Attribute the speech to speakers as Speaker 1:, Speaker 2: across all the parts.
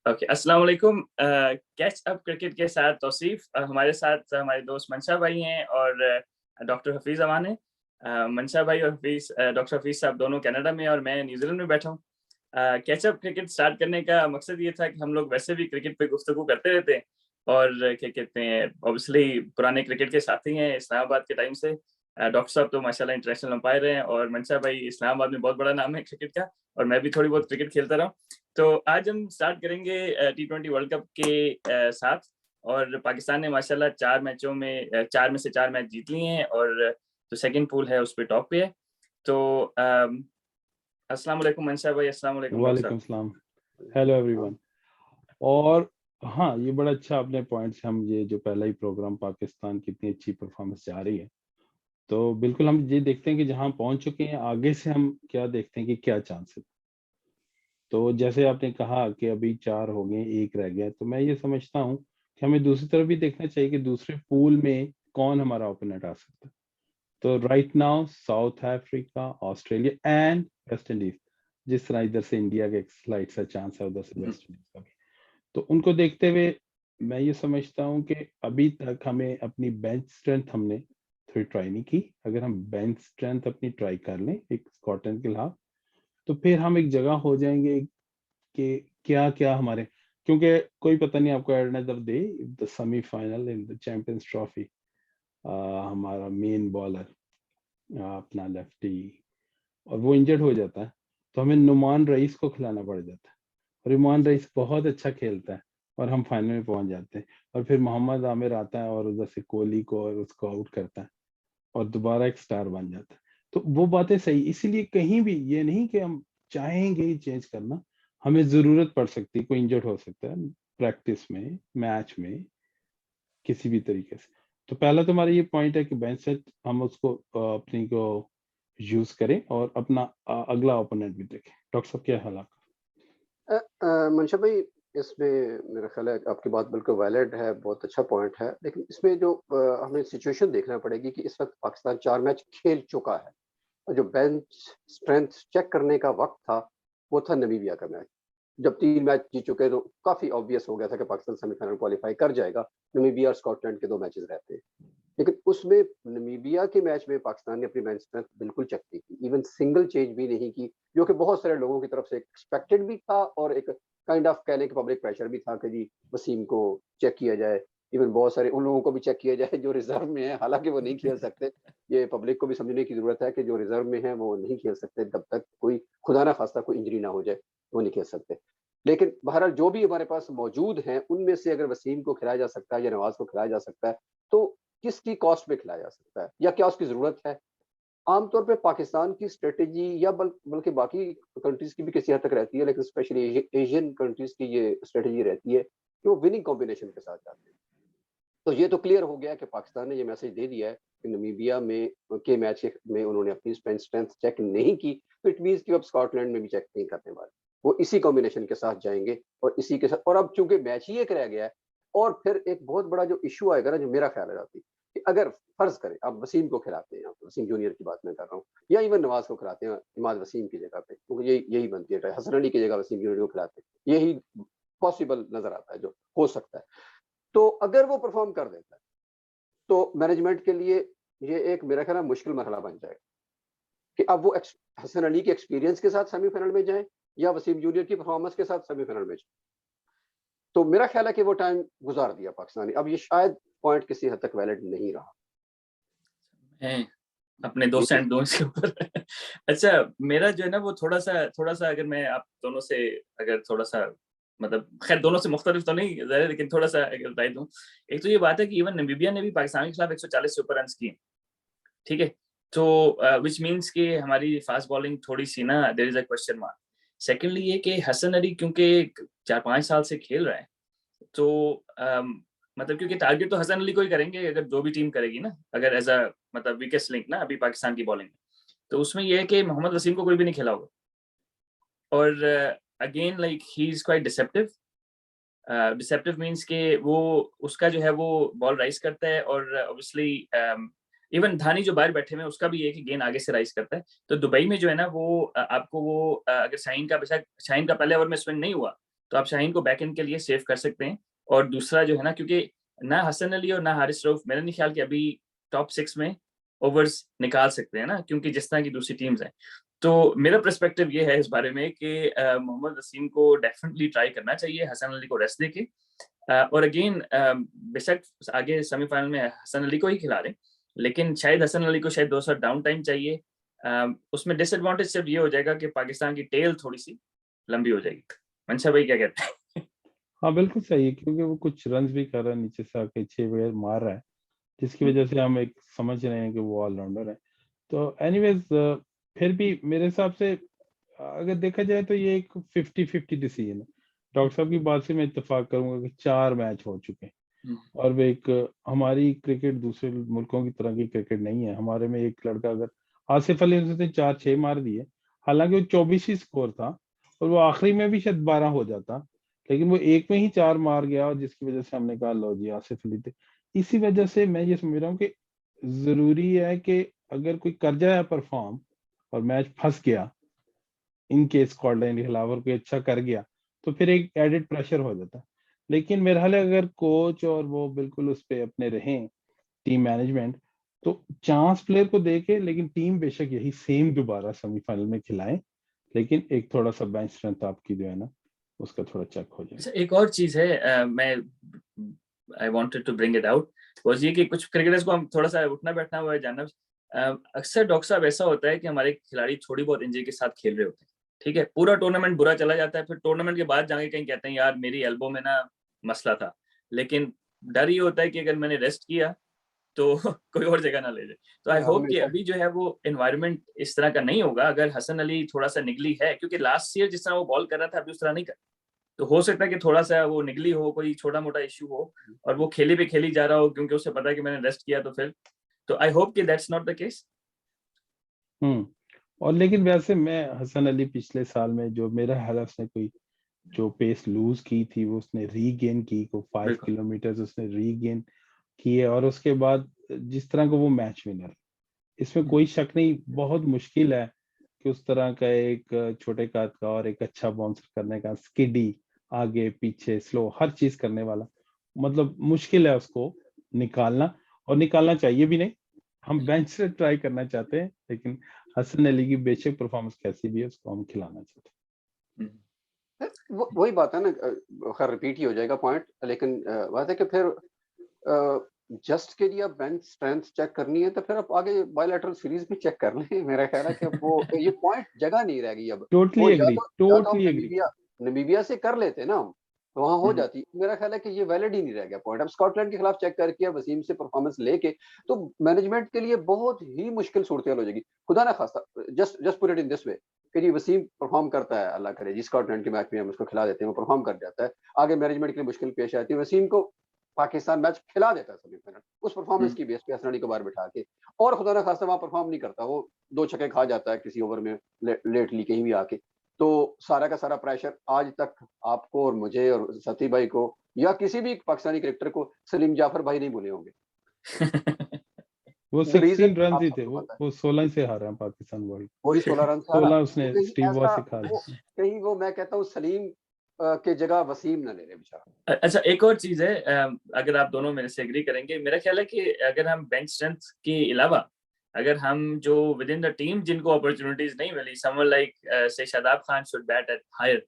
Speaker 1: Okay, अस्सलाम वालेकुम। Catch up cricket के साथ तौसीफ, हमारे साथ हमारे दोस्त मंशा भाई हैं और डॉक्टर हफीज़ अमान हैं। मंशा भाई और डॉक्टर हफीज़ साहब दोनों कनाडा में और मैं न्यूज़ीलैंड में बैठा हूँ। कैच अप क्रिकेट स्टार्ट करने का मकसद ये था कि हम लोग वैसे भी क्रिकेट पे गुफ्तगू करते रहते हैं और क्या कहते हैं, ऑब्वियसली पुराने क्रिकेट के साथी हैं इस्लामाबाद के टाइम से। डॉक्टर साहब तो माशाल्लाह इंटरनेशनल अंपायर हैं और मंशा भाई इस्लामाबाद में बहुत बड़ा नाम है क्रिकेट का, और मैं भी थोड़ी बहुत क्रिकेट खेलता रहा हूँ। तो आज हम स्टार्ट करेंगे टी20 वर्ल्ड कप के साथ। और पाकिस्तान ने माशाल्लाह 4 मैचों में 4 में से 4 मैच जीत लिए हैं और जो सेकंड पूल है उस पे टॉप पे है। तो अस्सलाम वालेकुम मंशा भाई, अस्सलाम वालेकुम डॉक्टर
Speaker 2: वालेकुम
Speaker 1: साहब।
Speaker 2: सलाम। Hello everyone. और हाँ, ये बड़ा अच्छा आपने पॉइंट से हम ये जो पहला ही प्रोग्राम पाकिस्तान की इतनी अच्छी परफॉर्मेंस जा रही है, तो बिल्कुल हम ये देखते हैं कि जहां पहुंच चुके हैं आगे से हम क्या देखते हैं कि क्या चांसेस। तो जैसे आपने कहा कि अभी 4 हो गए, 1 रह गया, तो मैं ये समझता हूँ कि हमें दूसरी तरफ भी देखना चाहिए कि दूसरे पूल में कौन हमारा ओपोनेंट आ सकता है। तो right now south Africa, Australia and West Indies, जिस तरह इधर से इंडिया का एक स्लाइड सा चांस है, उधर से वेस्ट इंडीज का भी। तो उनको देखते हुए मैं ये समझता हूँ कि अभी तक हमें अपनी बेंच स्ट्रेंथ हमने थोड़ी ट्राई नहीं की। अगर हम बेंच स्ट्रेंथ अपनी ट्राई कर लें एक स्कॉटलैंड के खिलाफ, तो फिर हम एक जगह हो जाएंगे कि क्या क्या हमारे, क्योंकि कोई पता नहीं आपको at the day the semifinal in the champions trophy, हमारा मेन बॉलर अपना लेफ्टी, और वो इंजर्ड हो जाता है, तो हमें नुमान रईस को खिलाना पड़ जाता है। और नुमान रईस बहुत अच्छा खेलता है और हम फाइनल में पहुंच जाते हैं, और फिर मोहम्मद आमिर आता है और उधर से कोहली को और उसको आउट करता है और दोबारा एक स्टार बन जाता है। तो वो बातें सही, इसीलिए कहीं भी ये नहीं कि हम चाहेंगे ही चेंज करना, हमें जरूरत पड़ सकती है, कोई इंजर्ड हो सकता है प्रैक्टिस में, मैच में, किसी भी तरीके से। तो पहला तो हमारा ये पॉइंट है कि बेंच सेट हम उसको अपनी को यूज करें और अपना अगला ओपोनेंट भी देखें। डॉक्टर साहब क्या हाल है आपका?
Speaker 3: मंशा भाई, इसमें मेरा ख्याल है आपकी बात बिल्कुल वैलिड है, बहुत अच्छा पॉइंट है। लेकिन इसमें जो हमें सिचुएशन देखना पड़ेगी कि इस वक्त पाकिस्तान 4 मैच खेल चुका है और जो बेंच स्ट्रेंथ चेक करने का वक्त था वो था नमीबिया का मैच। जब 3 मैच जीत चुके तो काफी ऑब्वियस हो गया था कि पाकिस्तान सेमीफाइनल क्वालिफाई कर जाएगा। नमीबिया और स्कॉटलैंड के 2 मैचेस रहते हैं, लेकिन उसमें नमीबिया के मैच में पाकिस्तान ने अपनी बेंच स्ट्रेंथ बिल्कुल चेक नहीं की, इवन सिंगल चेंज भी नहीं की, जो कि बहुत सारे लोगों की तरफ से एक्सपेक्टेड भी था और एक काइंड ऑफ कहने के पब्लिक प्रेशर भी था कि जी वसीम को चेक किया जाए। इवन बहुत सारे उन लोगों को भी चेक किया जाए जो रिजर्व में है, हालांकि वो नहीं खेल सकते। ये पब्लिक को भी समझने की जरूरत है कि जो रिजर्व में है वो नहीं खेल सकते जब तक कोई खुदा ना खास्ता कोई इंजरी ना हो जाए, वो नहीं खेल सकते। लेकिन बहरहाल जो भी हमारे पास मौजूद हैं उनमें से अगर वसीम को खिलाया जा सकता है या नवाज को खिलाया जा सकता है, तो किसकी कॉस्ट पे खिलाया जा सकता है या क्या उसकी जरूरत है। आमतौर पे पाकिस्तान की स्ट्रेटेजी या बल्कि बाकी कंट्रीज की भी किसी हद तक रहती है, लेकिन स्पेशली एशियन कंट्रीज की ये स्ट्रेटेजी रहती है कि वो विनिंग कॉम्बिनेशन के साथ जाते हैं। तो ये तो क्लियर हो गया कि पाकिस्तान ने ये मैसेज दे दिया है कि नमीबिया में उन्होंने अपनी स्ट्रेंथ चेक नहीं की, तो इट मीन्स कि अब स्कॉटलैंड में भी चेक नहीं करने वाले, वो इसी कॉम्बिनेशन के साथ जाएंगे और इसी के साथ। और अब चूंकि मैच ही एक रह गया है, और फिर एक बहुत बड़ा जो इशू आएगा ना, जो मेरा ख्याल है कि अगर फर्ज करें आप वसीम को खिलाते हैं, वसीम जूनियर की बात मैं कर रहा हूँ, या इवन नवाज को खिलाते हैं इमाद वसीम की जगह पे, क्योंकि यही बनती है, हसन अली की जगह वसीम जूनियर को खिलाते हैं, यही पॉसिबल नजर आता है, जो हो सकता है। तो अगर वो परफॉर्म कर देता है तो मैनेजमेंट के लिए ये एक मेरा ख्याल है मुश्किल मरहला बन जाएगा कि अब वो हसन अली के एक्सपीरियंस के साथ सेमीफाइनल में जाए या वसीम जूनियर की परफॉर्मेंस के साथ सेमीफाइनल में जाए। तो मेरा ख्याल है कि वो टाइम गुजार दिया पाकिस्तानी, अब ये शायद पॉइंट किसी हद तक वैलिड नहीं रहा।
Speaker 1: अपने 2 सेंट दूं इसके ऊपर। अच्छा, मेरा जो है ना वो थोड़ा-सा अगर मैं आप दोनों से अगर थोड़ा-सा मतलब खैर दोनों से मुख्तलिफ तो नहीं ज़ाहिर है, लेकिन थोड़ा-सा अगर राय दूं। एक तो ये बात है कि इवन नामीबिया ने भी पाकिस्तान के खिलाफ 140 से ऊपर रन्स किए, ठीक है? तो व्हिच मीन्स कि हमारी फास्ट बॉलिंग थोड़ी-सी ना there is a question mark. Secondly ये कि हसन अली क्योंकि 4-5 साल से खेल रहा है, तो मतलब क्योंकि टारगेट तो हसन अली को ही करेंगे अगर जो भी टीम करेगी ना, अगर एज़ अ मतलब वीकेस्ट लिंक ना अभी पाकिस्तान की बॉलिंग में। तो उसमें ये है कि मोहम्मद वसीम को कोई भी नहीं खेला होगा। और again like he is quite deceptive. Deceptive means कि वो उसका जो है वो बॉल राइज़ करता है और ऑब्वियसली इवन धानी जो बाहर बैठे हुए हैं उसका भी है कि गेंद आगे से राइज़ करता है। तो दुबई में जो है ना वो आपको वो अगर शाहीन का पहले ओवर में स्विंग नहीं हुआ, तो आप शाहीन को बैक एंड के लिए सेव कर सकते हैं। और दूसरा जो है ना, क्योंकि ना हसन अली और ना हारिस रऊफ मेरा नहीं ख्याल कि अभी टॉप 6 में ओवर्स निकाल सकते हैं ना, क्योंकि जिस तरह की दूसरी टीम्स हैं। तो मेरा पर्सपेक्टिव ये है इस बारे में कि मोहम्मद वसीम को डेफिनेटली ट्राई करना चाहिए हसन अली को रेस्ट देके। और अगेन बेशक आगे सेमीफाइनल में हसन अली को ही खिला रहे, लेकिन शायद हसन अली को शायद 2 डाउन टाइम चाहिए। उसमें डिसएडवांटेज सिर्फ ये हो जाएगा कि पाकिस्तान की टेल थोड़ी सी लंबी हो जाएगी। मंशा भाई क्या कहते हैं?
Speaker 2: हाँ बिल्कुल सही है, क्योंकि वो कुछ रन भी कर रहा है, नीचे से आके 6 विकेट मार रहा है, जिसकी वजह से हम एक समझ रहे हैं कि वो ऑलराउंडर है। तो एनीवेज फिर भी मेरे हिसाब से अगर देखा जाए तो ये एक 50-50 डिसीजन है। डॉक्टर साहब की बात से मैं इत्तेफाक करूंगा कि 4 मैच हो चुके हैं और वो एक हमारी क्रिकेट दूसरे मुल्कों की तरह की क्रिकेट नहीं है। हमारे में एक लड़का अगर आसिफ अली ने 4-6 मार दिए, हालांकि वो 24 ही स्कोर था और वो आखिरी में भी शायद 12 हो जाता, लेकिन वो एक में ही 4 मार गया, और जिसकी वजह से हमने कहा लो जी आसिफ अली थे। इसी वजह से मैं ये समझ रहा हूँ कि जरूरी है कि अगर कोई कर जाए परफॉर्म और मैच फंस गया इन केस स्कॉटलैंड के खिलाफ और कोई अच्छा कर गया, तो फिर एक एडेड प्रेशर हो जाता है। लेकिन मेरे ख्याल है अगर कोच और वो बिल्कुल उस पे अपने रहें, टीम मैनेजमेंट, तो चांस प्लेयर को देके, लेकिन टीम बेशक यही सेम दोबारा सेमीफाइनल में खिलाएं, लेकिन एक थोड़ा सा बेंच स्ट्रेंथ आपकी जो है ना उसका थोड़ा चेक हो जाए।
Speaker 1: एक और चीज है, मैं I wanted to bring it out, वो ये कि कुछ क्रिकेटर्स को हम थोड़ा सा उठना बैठना हुआ है जानना। अक्सर डॉक्टर साहब ऐसा होता है कि हमारे खिलाड़ी थोड़ी बहुत इंजरी के साथ खेल रहे होते हैं, ठीक है, पूरा टूर्नामेंट बुरा चला जाता है, फिर टूर्नामेंट के बाद जाके कहीं कहते हैं यार मेरी एल्बो में ना मसला था, लेकिन डर ये होता है कि अगर मैंने रेस्ट किया तो कोई और जगह ना ले जाए। तो आई होप कि अभी जो है वो एनवायरनमेंट इस तरह का नहीं होगा। अगर हसन अली थोड़ा सा निगली है, क्योंकि लास्ट ईयर जिस तरह वो बॉल कर रहा था अभी उस तरह नहीं कर, तो हो सकता है कि थोड़ा सा वो निगली हो, कोई छोटा मोटा इश्यू हो और वो खेली पे खेली जा रहा हो क्योंकि उसे पता है कि मैंने रेस्ट किया, तो फिर तो आई होप कि दैट्स नॉट द केस।
Speaker 2: और लेकिन वैसे मैं हसन अली पिछले साल में जो मेरा ख्याल है उसने कोई जो पेस लूज की थी वो उसने रीगेन की, को 5 किलोमीटर उसने रीगेन की है, और उसके बाद जिस तरह का वो मैच विनर, इसमें कोई शक नहीं, बहुत मुश्किल है कि उस तरह का एक छोटे कद का और एक अच्छा बाउंसर करने का, स्किडी आगे पीछे स्लो हर चीज करने वाला, मतलब मुश्किल है उसको निकालना, और निकालना चाहिए भी नहीं। हम बेंच से ट्राई करना चाहते हैं, लेकिन हसन अली की बेशक परफॉर्मेंस कैसी भी है उसको हम खिलाना चाहते हैं।
Speaker 3: वही बात है ना, खैर रिपीट ही हो जाएगा पॉइंट, लेकिन बात है कि फिर जस्ट के लिए बेंच स्ट्रेंथ चेक करनी है तो फिर आप आगे बायलैटरल सीरीज में चेक कर लें। मेरा ख्याल है कि वो ये पॉइंट जगह नहीं रह गई अब।
Speaker 2: Totally agree, totally agree.
Speaker 3: Namibia से कर लेते ना हम, तो वहां हो जाती। मेरा ख्याल है कि ये वैलिड ही नहीं रह गया पॉइंट। अब स्कॉटलैंड के खिलाफ चेक करके वसीम से परफॉर्मेंस लेके तो मैनेजमेंट के लिए बहुत ही मुश्किल सूरत हो जाएगी। खुदा ना खास्ता, just put it in this way कि जी वसीम परफॉर्म करता है, अल्लाह करे जी स्कॉटलैंड के मैच में हम उसको खिला देते हैं, वो परफॉर्म कर जाता है, आगे मैनेजमेंट के लिए मुश्किल पेश आती है, वसीम को पाकिस्तान मैच खिला देता है सेमीफाइनल उस परफॉर्मेंस की बेस पे हसन अली को बाहर बिठा के, और खुदा ना खास्ता वहां परफॉर्म नहीं करता, वो 2 छक्के खा जाता है किसी ओवर में लेटली कहीं भी आके, तो सारा का सारा प्रेशर आज तक आपको और मुझे और सती भाई को या किसी भी पाकिस्तानी क्रिकेटर को सलीम जाफर भाई नहीं भूले होंगे।
Speaker 2: वो 16 रन ही थे, वो 16 से हारा है पाकिस्तान वर्ल्ड,
Speaker 3: वही 16 रन से हारा।
Speaker 2: 16 उसने स्टीव वॉ से खा लिया।
Speaker 3: कहीं वो मैं कहता हूँ सलीम के जगह वसीम न ले ले बेचारा।
Speaker 1: अच्छा एक और चीज है, अगर आप दोनों मेरे से एग्री करेंगे, मेरा ख्याल है कि अगर हम बेंच स्ट्रेंथ के अलावा अगर हम जो विद इन द टीम जिनको अपॉर्चुनिटीज नहीं मिली, समवन लाइक से Shadab Khan should bat at higher,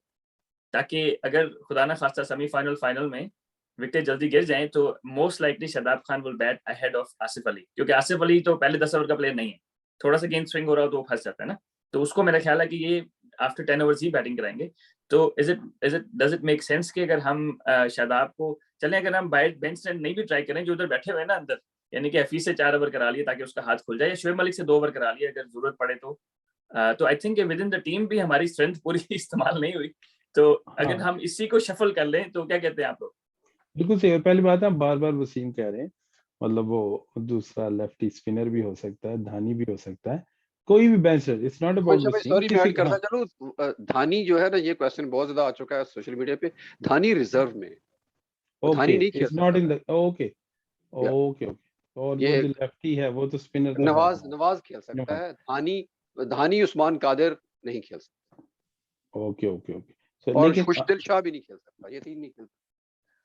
Speaker 1: ताकि अगर खुदा ना खास्ता सेमीफाइनल फाइनल में विकेट जल्दी गिर जाएं तो most likely Shadab Khan will bat ahead of Asif Ali, क्योंकि आसिफ अली तो पहले 10 ओवर का प्लेयर नहीं है, थोड़ा सा गेंद स्विंग हो रहा हो तो वो फंस जाता है ना, तो उसको मेरा ख्याल है कि ये आफ्टर 10 ओवर्स ही बैटिंग कराएंगे। तो डज इट मेक सेंस कि अगर हम शादाब को चलें, अगर हम बेंच स्ट्रेंथ नहीं भी ट्राई करें, जो उधर बैठे हुए ना अंदर, यानी कि हफीज से 4 ओवर करा लिए ताकि उसका हाथ खुल जाए, या शुएब मलिक से 2 ओवर करा लिए अगर जरूरत पड़े तो I think with in the team भी हमारी स्ट्रेंथ पूरी इस्तेमाल नहीं हुई, तो अगर हम इसी को शफल कर लें तो क्या कहते हैं आप लोग?
Speaker 2: बिल्कुल सही। पहली बात है बार बार वसीम कह रहे हैं, मतलब वो दूसरा लेफ्टी स्पिनर भी हो सकता है, धानी भी हो सकता है, कोई भी bench, it's not about Wasim.
Speaker 3: Sorry मैं ऐड करता चलूं, धानी जो है ना, ये क्वेश्चन बहुत ज्यादा आ चुका है सोशल मीडिया पे, धानी रिजर्व में, धानी नहीं खेल सकता,
Speaker 2: not in the okay okay okay, और वो जो लेफ्टी है वो तो स्पिनर तो
Speaker 3: नवाज खेल सकता है, धानी उस्मान कादिर नहीं खेल सकता।
Speaker 2: ओके ओके ओके,
Speaker 3: और
Speaker 2: लेकिन
Speaker 3: खुशदिल शाह भी नहीं खेल सकता, ये तीन नहीं खेल सकता,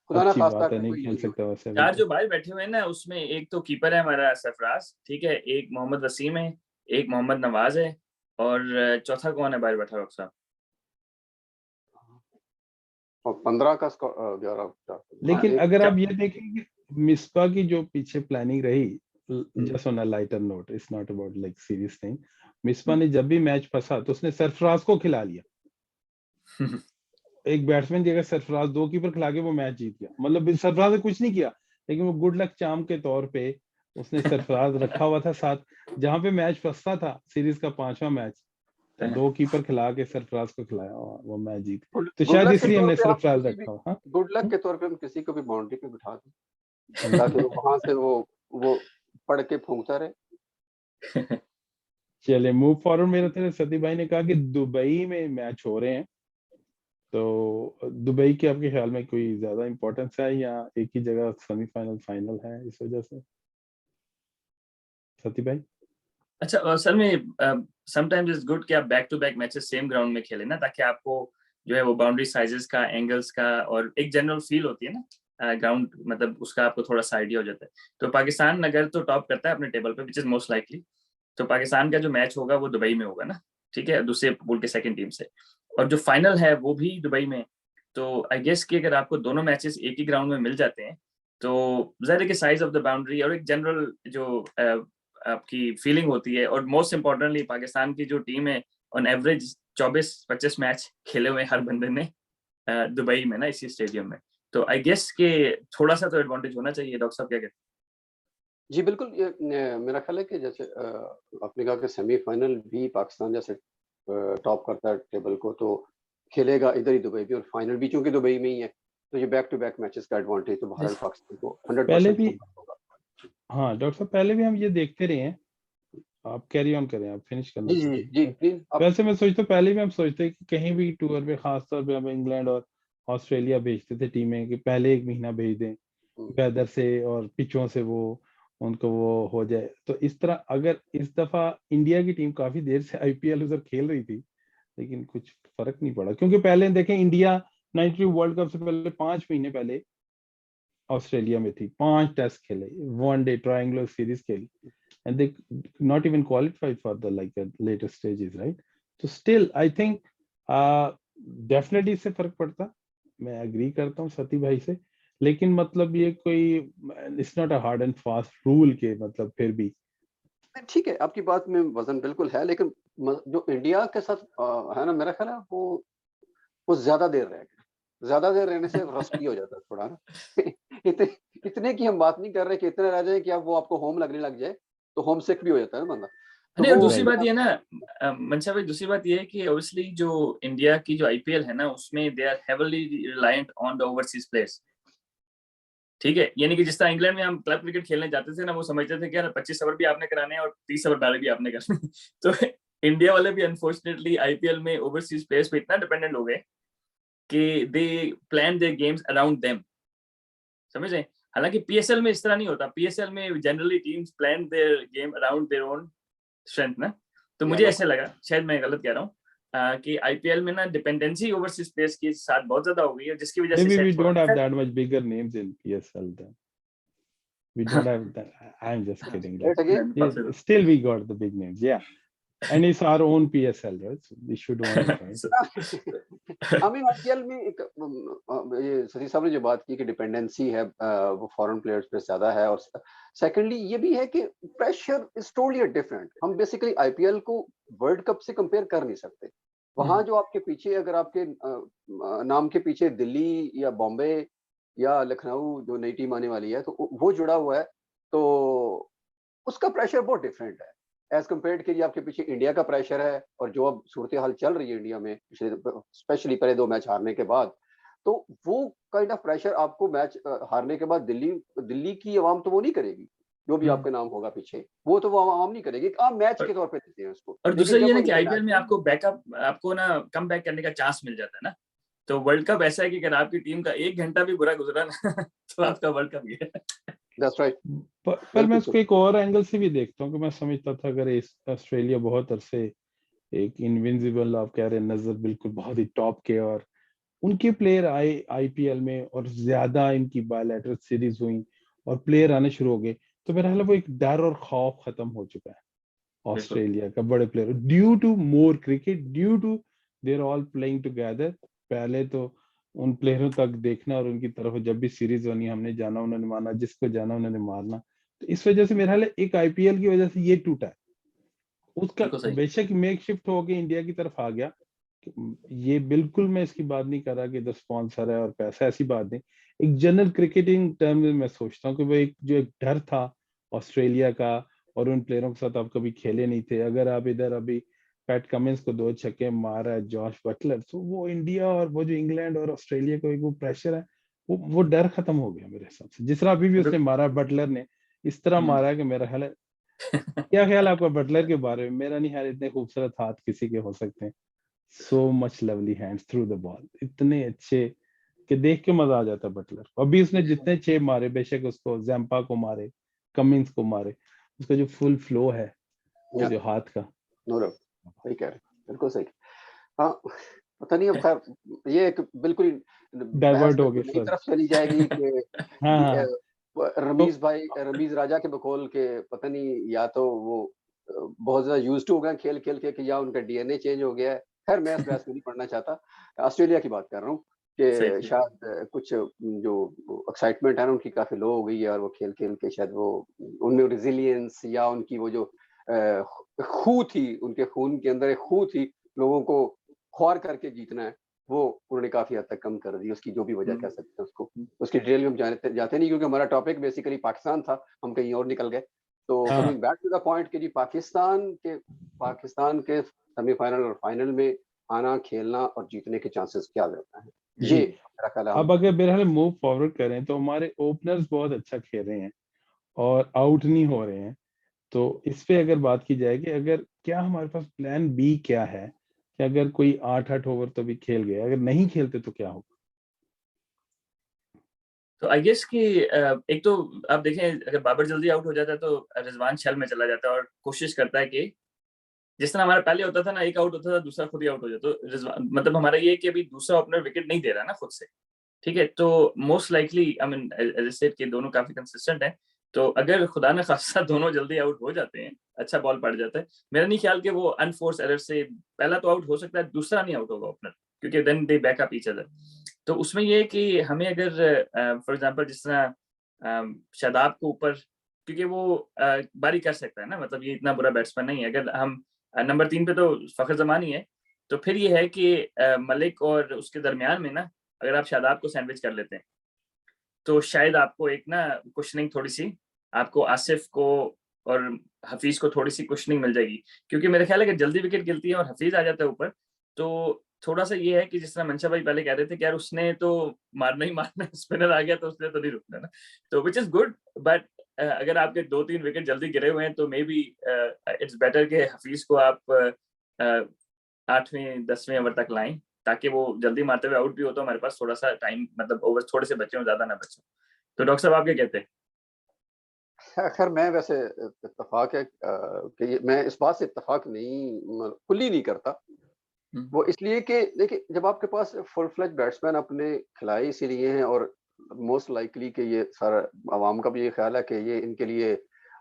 Speaker 3: खुदा ना
Speaker 2: अच्छी
Speaker 3: खास्ता
Speaker 2: बात है,
Speaker 3: अगर
Speaker 2: नहीं
Speaker 3: कोई
Speaker 2: खेल
Speaker 3: injury हो
Speaker 2: सकता वैसे अभी
Speaker 1: चार
Speaker 2: तो।
Speaker 1: जो भाई बैठे हुए हैं ना, उसमें एक तो कीपर है हमारा सरफराज, ठीक है, एक मोहम्मद वसीम है, एक मोहम्मद नवाज है, और चौथा कौन है बाहर बैठा डॉक्टर साहब?
Speaker 3: और 15 का 11
Speaker 2: लेकिन
Speaker 3: एक
Speaker 2: अगर
Speaker 1: चा-
Speaker 2: आप ये देखें कि मिसबा की जो पीछे प्लानिंग रही,
Speaker 3: hmm,
Speaker 2: just on a lighter note, it's not about like serious thing, Misbah ने जब भी मैच फंसा तो उसने सरफराज को खिला लिया। एक बैट्समैन की अगर सरफराज 2 कीपर खिला के वो मैच जीत गया, मतलब सरफराज ने कुछ नहीं किया, लेकिन वो गुड लक चार्म के तौर पे उसने सरफराज रखा हुआ था साथ, जहां पे मैच फंसता था सीरीज का 5वां मैच, तो 2 कीपर खिला के सरफराज को खिलाया और वो मैच जीत गए। तो
Speaker 3: गुड
Speaker 2: शायद
Speaker 3: लक के
Speaker 2: इसलिए
Speaker 3: तौर
Speaker 2: हमने
Speaker 3: पे हम
Speaker 2: सरफराज
Speaker 3: किसी भी
Speaker 2: रखा हुआ। हाँ
Speaker 3: गुड लक के तौर पे हम किसी को भी बाउंड्री पे बिठा दें ताकि वो वहां से वो पढ़ के फूंकता रहे।
Speaker 2: चलिए मूव फॉरवर्ड। मेरे थे सती भाई ने कहा कि दुबई में मैच हो रहे हैं, तो दुबई के आपके ख्याल में कोई ज्यादा इंपॉर्टेंस है या एक ही जगह सेमीफाइनल फाइनल है इस वजह से, सती भाई?
Speaker 1: अच्छा, असल में समटाइम्स इट्स गुड कि आप back to back matches same ground में खेलें ना, ताकि आपको जो है वो बाउंड्री साइजेस का, एंगल्स का और एक जनरल फील होती है ना ग्राउंड, मतलब उसका आपको थोड़ा सा आइडिया हो जाता है। तो पाकिस्तान अगर तो टॉप करता है अपने टेबल पे, विच इज मोस्ट लाइकली, तो पाकिस्तान का जो मैच होगा वो दुबई में होगा ना, ठीक है, दूसरे पूल के सेकंड टीम से, और जो फाइनल है वो भी दुबई में। तो आई गेस कि अगर आपको दोनों मैचेस एक ही ग्राउंड में मिल जाते हैं, तो ज़्यादा के साइज ऑफ द बाउंड्री और एक जनरल जो आपकी फीलिंग होती है, और मोस्ट इम्पोर्टेंटली पाकिस्तान की जो टीम है, ऑन एवरेज 24-25 मैच खेले हुए हर बंदे ने दुबई में ना, इसी स्टेडियम में। तो आई गेस कि थोड़ा सा तो एडवांटेज होना चाहिए। डॉक्टर साहब क्या कहते
Speaker 3: जी बिल्कुल, ये मेरा ख्याल है कि जैसे आपने कहा कि सेमीफाइनल भी पाकिस्तान जैसे टॉप करता है टेबल को, तो खेलेगा इधर ही दुबई भी, और फाइनल भी चूंकि दुबई में ही है, तो ये बैक टू बैक मैचेस का एडवांटेज तो भारत पाकिस्तान को
Speaker 2: पहले
Speaker 3: 100%
Speaker 2: भी,
Speaker 3: होगा।
Speaker 2: हाँ डॉक्टर साहब, पहले भी हम ये देखते रहे हैं। आप कैरी ऑन करें, आप फिनिश करना
Speaker 3: जी जी
Speaker 2: चाहिए।
Speaker 3: जी प्लीज आप।
Speaker 2: वैसे मैं सोचता हूँ पहले भी हम सोचते कि कहीं भी टूर पे, खासतौर पे हम इंग्लैंड और ऑस्ट्रेलिया भेजते थे टीमें, कि पहले 1 महीना भेज दें वेदर से और पिचों से वो उनको वो हो जाए। तो इस तरह अगर इस दफा इंडिया की टीम काफी देर से आईपीएल उधर खेल रही थी, लेकिन कुछ फर्क नहीं पड़ा, क्योंकि पहले देखें इंडिया 92 वर्ल्ड कप से पहले 5 महीने पहले ऑस्ट्रेलिया में थी, 5 टेस्ट खेले, 1 डे ट्रायंगुलर सीरीज खेली, and they not even qualified for the like later stages, right? So still I think definitely इससे फर्क पड़ता, मैं एग्री करता हूँ सती भाई से, लेकिन मतलब ये कोई it's not a hard and fast rule के, मतलब फिर भी
Speaker 3: ठीक है, आपकी बात में वजन बिल्कुल है, लेकिन जो इंडिया के साथ है ना, मेरा ख्याल है वो ज्यादा देर रह गए, ज्यादा देर रहने से रस्टी हो जाता है थोड़ा ना। इतने इतने की हम बात नहीं कर रहे कि इतने रह जाए कि अब वो आपको होम लगने लग जाए, तो होम सिक भी हो जाता है ना बंदा। तो
Speaker 1: नहीं, और
Speaker 3: वो
Speaker 1: दूसरी
Speaker 2: राइट।
Speaker 1: बात ये ना मनशा भाई, दूसरी बात ये है कि ऑब्वियसली जो इंडिया की जो आईपीएल है ना, उसमें they are heavily reliant on the overseas players, ठीक है, यानी कि जिस तरह इंग्लैंड में हम क्लब क्रिकेट खेलने जाते थे ना, वो समझते थे कि यार 25 ओवर भी आपने कराने हैं और 30 ओवर डाले भी आपने करने हैं। तो इंडिया वाले भी अनफॉर्चुनेटली आईपीएल में ओवरसीज प्लेयर्स पे इतना डिपेंडेंट हो गए कि they plan their games around them, समझ रहे हैं? हालांकि पीएसएल में इस तरह नहीं होता, पीएसएल में generally teams plan their game around their own strength ना। तो मुझे ऐसे लगा, शायद मैं गलत कह रहा हूँ, कि आईपीएल में ना डिपेंडेंसी ओवरसीज प्लेयर्स के साथ बहुत ज्यादा हो गई है, जिसकी वजह से
Speaker 2: maybe we
Speaker 1: शायद
Speaker 2: don't have
Speaker 1: थोड़ा
Speaker 2: that much bigger names in PSL then, we don't have that, I'm just kidding, like
Speaker 3: again
Speaker 2: yeah, still we got the big names, yeah, and it's our own PSL, right? So we should own it, right?
Speaker 3: I mean IPL में एक ये सतीश साहब ने जो बात की कि dependency है वो फॉरेन प्लेयर्स पे ज्यादा है, और सेकेंडली ये भी है कि प्रेशर इज टोटली डिफरेंट। हम बेसिकली आईपीएल को वर्ल्ड कप से कंपेयर कर नहीं सकते। वहां जो आपके पीछे, अगर आपके नाम के पीछे दिल्ली या बॉम्बे या लखनऊ जो नई टीम आने वाली है तो वो जुड़ा हुआ है, तो उसका प्रेशर बहुत डिफरेंट है एज कम्पेयर के लिए आपके पीछे इंडिया का प्रेशर है। और जो अब सूरत हाल चल रही है इंडिया में पिछले, स्पेशली पहले 2 मैच हारने के बाद, तो वो काइंड ऑफ प्रेशर आपको मैच हारने के बाद दिल्ली की आवाम तो वो नहीं करेगी, जो भी आपका नाम होगा पीछे वो तो वो आवाम नहीं करेगी, आप मैच के तौर पे देते हैं उसको।
Speaker 1: और
Speaker 3: लेकिन
Speaker 1: दूसरा ये
Speaker 3: जब
Speaker 1: ना
Speaker 3: वो
Speaker 1: कि आईपीएल में
Speaker 3: इंटरनेशनल,
Speaker 1: आपको बैकअप, आपको ना कम बैक करने का चांस मिल जाता है ना। तो वर्ल्ड कप ऐसा है कि अगर आपकी टीम का 1 घंटा भी बुरा गुजरा ना तो आपका वर्ल्ड कप गया।
Speaker 3: दैट्स राइट,
Speaker 2: पर मैं उसको एक और एंगल से भी देखता हूँ कि मैं समझता था अगर ऑस्ट्रेलिया बहुत अरसे एक इनविंसिबल, आप कह रहे हैं, नजर बिल्कुल बहुत ही टॉप के, और उनके प्लेयर आए आईपीएल में और ज्यादा इनकी बायलैटरल सीरीज हुई और प्लेयर आने शुरू हो गए, तो मेरा ख्याल है वो एक डर और खौफ खत्म हो चुका है ऑस्ट्रेलिया का बड़े player, due to more cricket, due to their all playing together. पहले तो उन प्लेयरों तक देखना और उनकी तरफ जब भी सीरीज होनी हमने जाना उन्होंने मारना, जिसको जाना उन्होंने मारना। तो इस वजह से मेरा ख्याल है एक आईपीएल की वजह से ये टूटा है। उसका बेशक मेक शिफ्ट होके इंडिया की तरफ आ गया, ये बिल्कुल मैं इसकी बात नहीं कर रहा कि इधर स्पॉन्सर है और पैसा, ऐसी बात नहीं। एक जनरल क्रिकेटिंग टर्म में मैं सोचता हूँ कि वो एक जो एक डर था ऑस्ट्रेलिया का, और उन प्लेयरों के साथ आप कभी खेले नहीं थे, अगर आप इधर अभी पैट कमिंस को 2 छक्के मारा है, जॉश बटलर, तो वो इंडिया और वो जो इंग्लैंड और ऑस्ट्रेलिया को एक वो प्रेशर है, वो डर खत्म हो गया मेरे हिसाब से। जिस तरह अभी भी उसने मारा बटलर ने, इस तरह मारा है कि मेरा ख्याल है। क्या ख्याल आपका बटलर के बारे में? मेरा नहीं ख्याल इतने खूबसूरत हाथ किसी के हो सकते हैं। So much lovely hands through the ball, इतने अच्छे कि देख के मजा आ जाता है बटलर। अभी उसने जितने 6 मारे, बेशक उसको जैम्पा को मारे, कमिंस को मारे, उसका जो फुल फ्लो है वो जो हाथ का,
Speaker 3: सही कह रहे, बिल्कुल सही। हाँ, पता नहीं अब खैर ये एक बिल्कुल
Speaker 2: डाइवर्ट हो गए
Speaker 3: नई तरफ चली जाएगी कि
Speaker 2: हाँ।
Speaker 3: रमीज राजा के बकौल के पता नहीं, या तो वो बहुत ज्यादा यूज्ड हो गए खेल खेल के, कि या उनका डीएनए चेंज हो गया है। खैर मैं इस बहस में नहीं पढ़ना चाहता, ऑस्ट्रेलिया की बात कर रहा हूँ कि शायद कुछ जो एक्साइटमेंट है ना उनकी काफी लो हो गई है, और वो खेल खेल के शायद वो उनमें रेजिलियंस या उनकी वो जो खू थी, उनके खून के अंदर एक खू थी लोगों को ख्वार करके जीतना है, वो उन्होंने काफी हद तक कम कर दी। उसकी जो भी वजह कह सकते हैं उसको, उसकी डिटेल में हम जाते नहीं, क्योंकि हमारा टॉपिक बेसिकली पाकिस्तान था, हम कहीं और निकल गए। तो coming back to the point कि जी पाकिस्तान के सेमीफाइनल और फाइनल में आना, खेलना और जीतने के चांसेस क्या रहता है, ये मेरा ख्याल है।
Speaker 2: अब अगर मेरा मूव फॉरवर्ड करें तो हमारे ओपनर्स बहुत अच्छा खेल रहे हैं और आउट नहीं हो रहे हैं, तो इस पे अगर बात की जाए कि अगर क्या हमारे पास प्लान बी क्या है, कि अगर कोई 8 ओवर तो भी खेल गया, अगर नहीं खेलते तो क्या होगा?
Speaker 1: तो आई गेस कि एक तो आप देखें, अगर बाबर जल्दी आउट हो जाता है तो रिजवान शल में चला जाता है और कोशिश करता है कि जिस तरह हमारा पहले होता था ना, एक आउट होता था दूसरा खुद ही आउट हो जाता, तो रिजवान मतलब हमारा ये है कि अभी दूसरा ओपनर विकेट नहीं दे रहा ना खुद से, ठीक है। तो most likely I mean as I said कि दोनों काफी कंसिस्टेंट हैं, तो अगर खुदा न खास्ता दोनों जल्दी आउट हो जाते हैं, अच्छा बॉल पड़ जाता है, मेरा नहीं ख्याल कि वो अनफोर्स एरर से पहला तो आउट हो सकता है, दूसरा नहीं आउट होगा ओपनर, क्योंकि then they back up each other. तो उसमें ये है कि हमें अगर फॉर एग्जांपल जिस तरह शादाब को ऊपर, क्योंकि वो बारी कर सकता है ना, मतलब ये इतना बुरा बैट्समैन नहीं है। अगर हम नंबर 3 पे तो फखर जमान ही है, तो फिर ये है कि मलिक और उसके दरमियान में ना, अगर आप शादाब को सैंडविच कर लेते हैं तो शायद आपको एक ना कुशनिंग, थोड़ी सी आपको आसिफ को और हफीज को थोड़ी सी कुशनिंग मिल जाएगी, क्योंकि मेरा ख्याल है कि जल्दी विकेट गिरती है और हफीज आ जाता है ऊपर, तो थोड़ा सा ये है कि जिस तरह मंशा भाई पहले कह रहे थे कि यार उसने तो मारना ही मारना, स्पिनर आ गया तो उसने तो नहीं रुकना ना, तो विच इज गुड। बट अगर आपके 2-3 विकेट जल्दी गिरे हुए हैं तो मे बी इट्स बेटर के हफीज को आप 8वें-10वें ओवर तक लाएं, ताकि वो जल्दी मारते हुए आउट भी हो तो हमारे पास थोड़ा सा टाइम, मतलब ओवर थोड़े से बचे हो, ज्यादा ना बचे। तो डॉक्टर साहब आप क्या कहते हैं?
Speaker 3: खैर मैं वैसे इत्तेफाक है कि मैं इस बात से इत्तेफाक नहीं खुली नहीं करता, वो इसलिए कि देखिए जब आपके पास फुल फ्लेज बैट्समैन अपने खिलाड़ी इसीलिए हैं, और मोस्ट लाइकली कि ये सारा आवाम का भी ये ख्याल है कि ये इनके लिए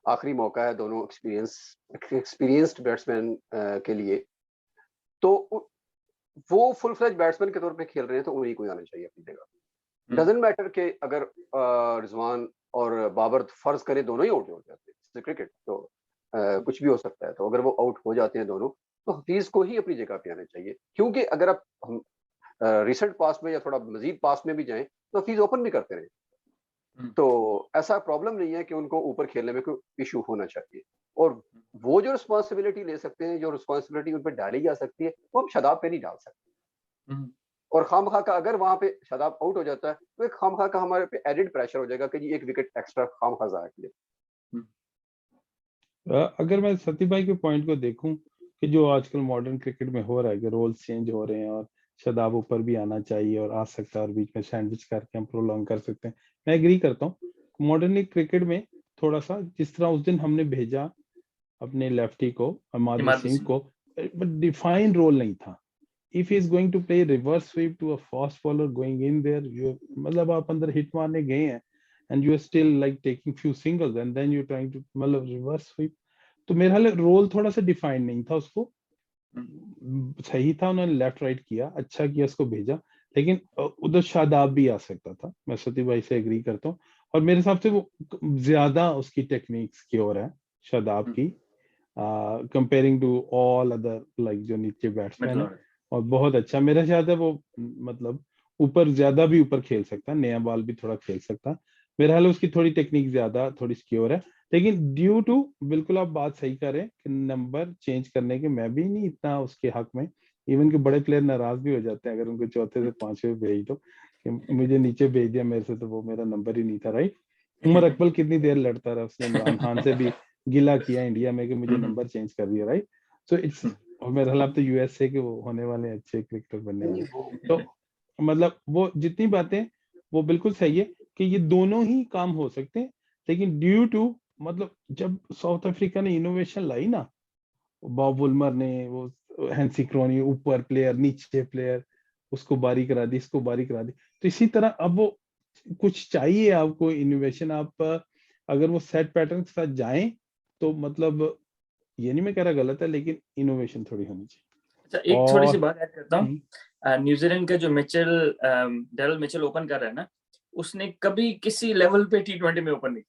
Speaker 3: आखिरी मौका है दोनों एक्सपीरियंस्ड बैट्समैन के लिए, तो वो फुल फ्लेज बैट्समैन के तौर पे खेल रहे हैं, तो उन्हीं को आना चाहिए अपनी जगह। डजेंट मैटर कि अगर रिजवान और बाबर फर्ज करें दोनों ही आउट हो जाते हैं, क्रिकेट तो कुछ भी हो सकता है, तो अगर वो आउट हो जाते हैं दोनों, तो हफीज को ही अपनी जगह पे आना चाहिए, क्योंकि अगर आप हम रिसेंट पास में या थोड़ा मजीद पास में भी जाएं तो हफीज ओपन भी करते रहे, तो ऐसा प्रॉब्लम नहीं है कि उनको ऊपर खेलने में कोई इशू होना चाहिए। और वो जो रिस्पॉन्सिबिलिटी ले सकते हैं, जो रिस्पॉन्सिबिलिटी उन पर डाली जा सकती है, वो हम शादाब पे नहीं डाल सकते। और खामखा का अगर वहां पे शादाब आउट हो जाता है तो एक खामखा का हमारे पे एडिड प्रेशर हो जाएगा कि जी एक विकेट एक्स्ट्रा खामखा जाया किया।
Speaker 2: अगर मैं सती भाई के पॉइंट को देखूं कि जो आजकल मॉडर्न क्रिकेट में हो रहा है कि रोल्स चेंज हो रहे हैं और शादाब ऊपर भी आना चाहिए और आ सकता है और बीच में सैंडविच करके हम प्रोलॉन्ग कर सकते हैं, मैं एग्री करता हूँ। मॉडर्न क्रिकेट में थोड़ा सा जिस तरह उस दिन हमने भेजा अपने लेफ्टी को, इमाद वसीम को, बट डिफाइंड रोल नहीं था। if he is going to play reverse sweep to a fast bowler going in there, you मतलब आप अंदर हिट मारने गए हैं and you are still like taking few singles and then you're trying to मतलब reverse sweep, तो मेरा हाल role थोड़ा सा डिफाइंड नहीं था उसको। सही था, उन्होंने लेफ्ट राइट किया, अच्छा किया उसको भेजा, लेकिन उधर शादाब भी आ सकता था। मैं सती भाई से एग्री करता हूँ, और मेरे हिसाब से वो ज्यादा उसकी टेक्निक्स की ओर है शादाब की, comparing to all other like जो नीचे बैट्समैन है, और बहुत अच्छा मेरा ख्याल है वो मतलब ऊपर ज्यादा भी ऊपर खेल सकता, नया बॉल भी थोड़ा खेल सकता। मेरा ख्याल है उसकी थोड़ी टेक्निक ज्यादा थोड़ी सिक्योर है, लेकिन ड्यू टू बिल्कुल आप बात सही करें कि नंबर चेंज करने के मैं भी नहीं इतना उसके हक में, इवन के बड़े प्लेयर नाराज भी हो जाते हैं अगर उनको चौथे से पांचवें भेज दो कि मुझे नीचे भेज दिया मेरे से, तो वो मेरा नंबर ही नहीं था, राइट। उमर अकबल कितनी देर लड़ता रहा, उसने इमरान खान से भी गिला किया इंडिया में कि मुझे नंबर चेंज कर दिया, राइट। सो इट्स, और मेरा ख्याल तो यूएसए के वो होने वाले अच्छे क्रिकेटर बनने वाले, तो मतलब वो जितनी बातें वो बिल्कुल सही है कि ये दोनों ही काम हो सकते हैं, लेकिन ड्यू टू मतलब जब साउथ अफ्रीका ने इनोवेशन लाई ना, बॉब वुल्मर ने, वो हैंसी क्रोनी ऊपर प्लेयर नीचे प्लेयर, उसको बारी करा दी, इसको बारी करा दी, तो इसी तरह अब वो कुछ चाहिए आपको इनोवेशन। आप अगर वो सेट पैटर्न के साथ जाएं तो मतलब ये नहीं मैं कह रहा गलत है, लेकिन इनोवेशन थोड़ी होनी चाहिए।
Speaker 1: अच्छा, एक थोड़ी सी बात ऐड करता हूँ, न्यूजीलैंड का जो डैरल मिचेल ओपन कर रहा है ना, उसने कभी किसी लेवल पे T20 में ओपन नहीं,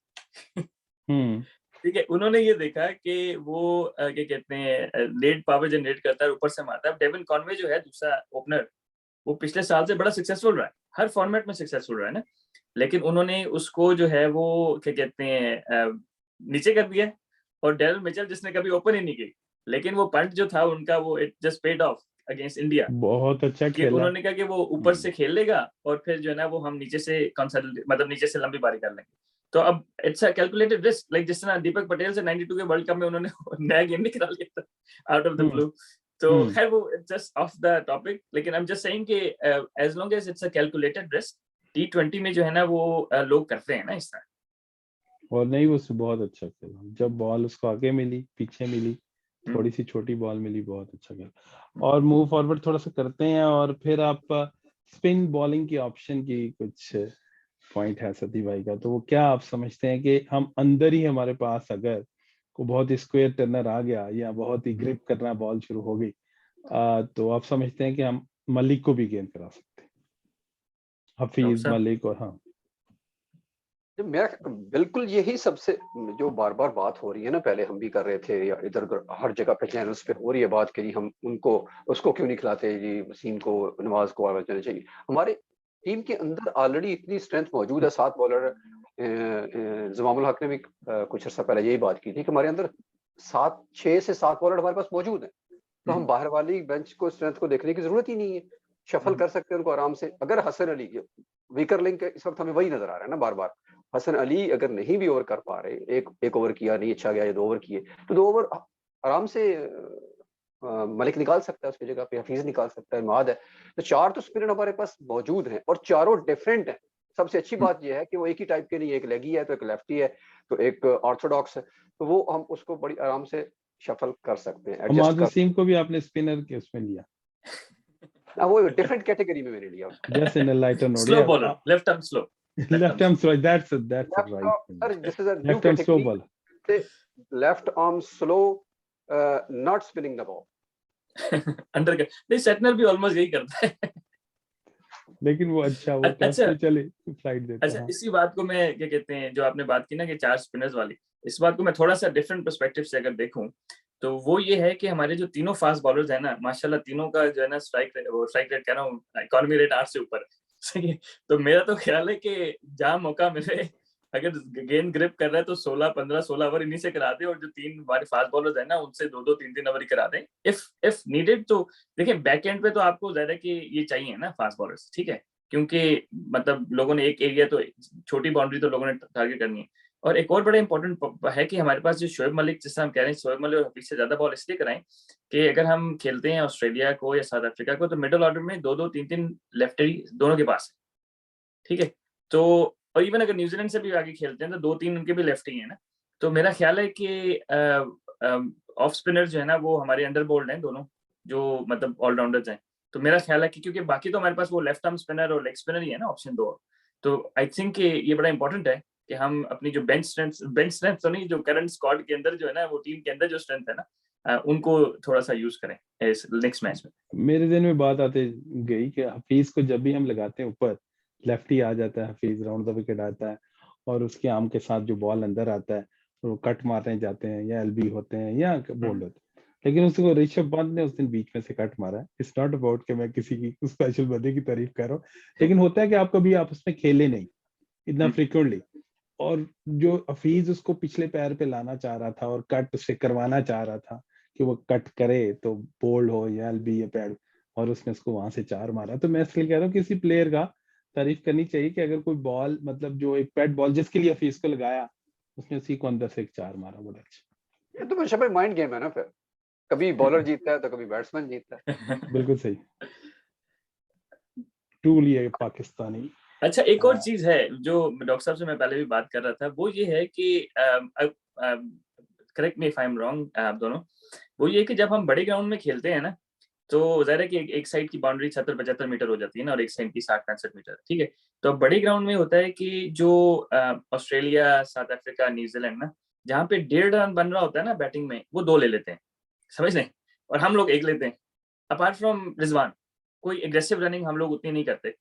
Speaker 1: ठीक है। उन्होंने ये देखा कि वो क्या कहते हैं लेट पावर जनरेट करता है, ऊपर से मारता है। डेविन कॉनवे जो है दूसरा ओपनर, वो पिछले साल से बड़ा सक्सेसफुल रहा है, हर फॉर्मेट में सक्सेसफुल रहा है ना, लेकिन उन्होंने उसको जो है वो क्या कहते हैं नीचे कर दिया। और डैरल मिचेल जिसने कभी ओपन ही नहीं की, लेकिन वो पंट जो था उनका वो it just paid of against India,
Speaker 2: बहुत अच्छा
Speaker 1: कि
Speaker 2: खेला।
Speaker 1: उन्होंने कहा कि वो ऊपर से खेल लेगा और फिर जो है ना वो हम नीचे से मतलब नीचे से लंबी बारी कर लेंगे। तो अब it's a calculated risk, like जिस तरह दीपक पटेल से 92 के वर्ल्ड कप में उन्होंने नया गेम निकाल लिया था आउट ऑफ द ब्लू। तो खैर वो जस्ट ऑफ द टॉपिक, लेकिन आई एम जस्ट सेइंग कि as long as it's a calculated risk, T20 में जो है ना वो लोग करते हैं ना इस तरह।
Speaker 2: और नहीं वो बहुत अच्छा खेला, जब बॉल उसको आगे मिली पीछे मिली, थोड़ी सी छोटी बॉल मिली, बहुत अच्छा खेला। और मूव फॉरवर्ड थोड़ा सा करते हैं, और फिर आप स्पिन बॉलिंग की ऑप्शन की कुछ पॉइंट है सती भाई का, तो वो क्या आप समझते हैं कि हम अंदर ही हमारे पास अगर को बहुत स्क्वायर टर्नर आ गया या बहुत ही ग्रिप करना बॉल शुरू हो गई, तो आप समझते हैं कि हम मलिक को भी गेंद करा सकते हैं, हफीज मलिक। और हाँ
Speaker 3: मेरा बिल्कुल यही सबसे जो बार बार बात हो रही है ना, पहले हम भी कर रहे थे या इधर हर जगह पे चैनल्स पे हो रही है बात, कि हम उनको उसको क्यों नहीं खिलाते जी, वसीम को नवाज को आवाज देना चाहिए। हमारे टीम के अंदर ऑलरेडी इतनी स्ट्रेंथ मौजूद है, 7 बॉलर। जमामुल हक ने भी कुछ अर्सा पहले यही बात की थी कि हमारे अंदर 6 से 7 बॉलर हमारे पास मौजूद है, तो हम बाहर वाली बेंच को स्ट्रेंथ को देखने की जरूरत ही नहीं है, शफल कर सकते हैं उनको आराम से। अगर हसन अली वीकर लिंक इस वक्त हमें वही नजर आ रहा है ना बार बार, हसन अली अगर नहीं भी ओवर कर पा रहे, एक ओवर किया नहीं अच्छा गया या 2 ओवर किए, तो 2 ओवर आराम से मलिक निकाल सकता है, उसकी जगह पे हफीज निकाल सकता है, माद है। तो 4 तो स्पिनर हमारे पास मौजूद हैं और चारों डिफरेंट हैं। सबसे अच्छी बात यह है कि वो एक ही टाइप के नहीं, एक लेगी है तो एक लेफ्टी है तो एक ऑर्थोडॉक्स है, तो वो हम उसको बड़ी आराम से शफल कर सकते हैं, एडजस्ट कर।
Speaker 2: वसीम को भी आपने स्पिनर के उसमें लिया,
Speaker 3: वो डिफरेंट कैटेगरी में मैंने लिया उसको।
Speaker 2: Just in a lighter note,
Speaker 1: slow bowler, left arm slow,
Speaker 2: left arm slow, that's right,
Speaker 3: sir this is a new
Speaker 2: left arm slow
Speaker 3: category, left arm slow, not spinning the ball.
Speaker 1: Under नहीं, सेटनर भी almost यही करता है
Speaker 2: लेकिन वो अच्छा वो test पे चले फ्लाइट देता है।
Speaker 1: अच्छा, इसी बात को मैं क्या कहते हैं जो आपने बात की ना कि 4 स्पिनर्स वाली, इस बात को मैं थोड़ा सा डिफरेंट पर्सपेक्टिव से अगर देखूं तो वो ये है कि हमारे जो तीनों फास्ट बॉलर्स हैं ना, माशाल्लाह तीनों का जो है ना स्ट्राइक रेट कह रहा हूँ, इकोनॉमी रेट 8 से ऊपर सही है। तो मेरा तो ख्याल है कि जहां मौका मिले, अगर गेंद ग्रिप कर रहा है तो 16 ओवर इन्हीं से करा दे, और जो 3 हमारे फास्ट बॉलर्स है ना उनसे 2-2 3-3 ओवर ही करा दें इफ नीडेड। तो देखिए बैक एंड पे तो आपको ज्यादा कि ये चाहिए ना फास्ट बॉलर्स, ठीक है, क्योंकि मतलब लोगों ने एक एरिया तो छोटी बाउंड्री तो लोगों ने टारगेट करनी है। और एक और बड़ा इंपॉर्टेंट है कि हमारे पास जो शोएब मलिक, जिससे हम कह रहे हैं शोएब मलिक और हफीज से ज्यादा बॉल इसलिए कराएं कि अगर हम खेलते हैं ऑस्ट्रेलिया को या साउथ अफ्रीका को, तो मिडिल ऑर्डर में 2-2 3-3 लेफ्टी दोनों के पास है, ठीक है। तो और इवन अगर न्यूजीलैंड से भी आगे खेलते हैं तो 2-3 उनके भी लेफ्टी है ना। तो मेरा ख्याल है कि ऑफ स्पिनर जो है ना वो हमारे अंडर बोल्ड हैं दोनों, जो मतलब ऑलराउंडर्स हैं। तो मेरा ख्याल है कि क्योंकि बाकी तो हमारे पास वो लेफ्ट आर्म स्पिनर और लेग स्पिनर ही है ना ऑप्शन 2, तो आई थिंक ये बड़ा इंपॉर्टेंट है कि हम अपनी जो बेंच स्ट्रेंथ तो नहीं, जो करंट स्क्वाड के अंदर जो है ना, वो टीम के अंदर जो स्ट्रेंथ है ना, उनको थोड़ा सा यूज करें इस नेक्स्ट मैच में।
Speaker 2: मेरे दिन में बात आते गई कि हफीज को जब भी हम लगाते हैं ऊपर, लेफ्टी आ जाता है, हफीज राउंड द विकेट आता है और उसके आर्म के साथ जो बॉल अंदर आता है तो वो कट मारने जाते हैं या एलबी होते हैं या बोल्ड होते हैं, लेकिन उसको ऋषभ पंत ने उस दिन बीच में से कट मारा है। इट्स नॉट अबाउट कि मैं किसी की स्पेशल बंदे की तारीफ कर रहा हूँ, लेकिन होता है कि आप कभी आपस में खेले नहीं इतना फ्रिक्वेंटली, और जो हफीज उसको पिछले पैर पे लाना चाह रहा था और कट उससे करवाना चाह रहा था कि वो कट करे तो बोल्ड हो या एलबी या पैड, और उसने उसको वहां से 4 मारा। तो मैं इसलिए कह रहा हूँ किसी प्लेयर का तारीफ करनी चाहिए कि अगर कोई बॉल, मतलब जो एक पैड बॉल जिसके लिए हफीज को लगाया, उसने उसी को अंदर से एक 4 मारा, बड़ा अच्छा।
Speaker 3: ये तो मुझे भाई माइंड गेम है ना, फिर कभी बॉलर जीतता है तो कभी बैट्समैन जीतता है।
Speaker 2: बिल्कुल सही, ट्रूली है पाकिस्तानी।
Speaker 1: अच्छा, एक और चीज है जो डॉक्टर साहब से मैं पहले भी बात कर रहा था, वो ये है कि correct me if I am wrong आप दोनों, वो ये कि जब हम बड़े ग्राउंड में खेलते हैं ना, तो ज़ाहिर है कि एक साइड की बाउंड्री 70-75 मीटर हो जाती है ना, और एक साइड की 60-65 मीटर, ठीक है। तो अब बड़े ग्राउंड में होता है कि जो ऑस्ट्रेलिया, साउथ अफ्रीका, न्यूजीलैंड ना, जहाँ पे 1.5 रन बन रहा होता है ना बैटिंग में, वो 2 ले लेते हैं, समझ रहे हैं, और हम लोग 1 लेते हैं। अपार्ट फ्रॉम रिजवान, कोई एग्रेसिव रनिंग हम लोग उतनी नहीं करते।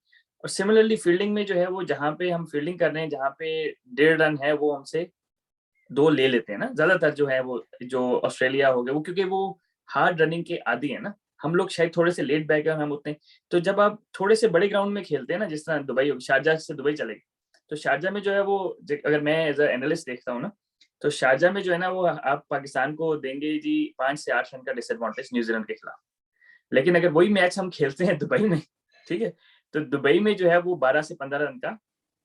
Speaker 1: और सिमिलरली फील्डिंग में जो है, वो जहाँ पे हम फील्डिंग कर रहे हैं, जहाँ पे 1.5 रन है, वो हमसे 2 ले लेते हैं ना ज्यादातर, जो है वो जो ऑस्ट्रेलिया हो गया, वो क्योंकि वो हार्ड रनिंग के आदी है ना, हम लोग शायद थोड़े से लेट बैक है और हम उतने। तो जब आप थोड़े से बड़े ग्राउंड में खेलते हैं ना, जिस तरह दुबई, शारजाह से दुबई चले गए, तो शारजाह में जो है वो, अगर मैं एज एनालिस्ट देखता हूँ ना, तो शारजाह में जो है ना, वो आप पाकिस्तान को देंगे जी 5 से 8 रन का डिसएडवांटेज न्यूजीलैंड के खिलाफ। लेकिन अगर वही मैच हम खेलते हैं दुबई में, ठीक है, तो दुबई में जो है वो 12 से 15 रन का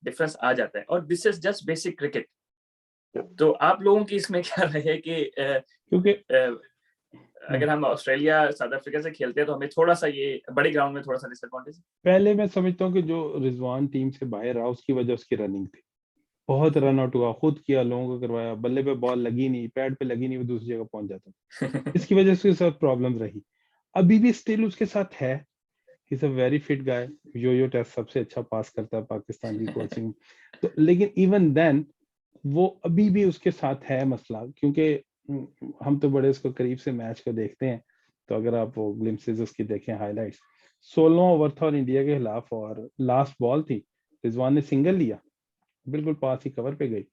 Speaker 1: डिफरेंस आ जाता है, और this is just basic cricket. तो आप लोगों की इसमें क्या रहे कि
Speaker 2: क्योंकि
Speaker 1: अगर हम ऑस्ट्रेलिया, साउथ अफ्रीका से खेलते हैं, तो हमें थोड़ा सा ये बड़े ग्राउंड में थोड़ा सा डिसएडवांटेज है।
Speaker 2: पहले मैं समझता हूँ कि जो रिजवान टीम से बाहर रहा उसकी वजह उसकी रनिंग थी, बहुत रन आउट हुआ, खुद किया, लोगों को करवाया, बल्ले पे बॉल लगी नहीं, पैड पे लगी नहीं, वो दूसरी जगह पहुंच जाता, इसकी वजह से उसके साथ प्रॉब्लम रही। अभी भी स्टिल उसके साथ है, he is a very fit guy, yo test सबसे अच्छा पास करता है पाकिस्तान की कोचिंग। तो लेकिन इवन देन वो अभी भी उसके साथ है मसला, क्योंकि हम तो बड़े उसको करीब से मैच को देखते हैं, तो अगर आप वो ग्लिम्पसेस उसकी देखें, हाइलाइट्स, 16 ओवर था और इंडिया के खिलाफ, और लास्ट बॉल थी, रिजवान ने सिंगल लिया, बिल्कुल पास ही कवर पे गई,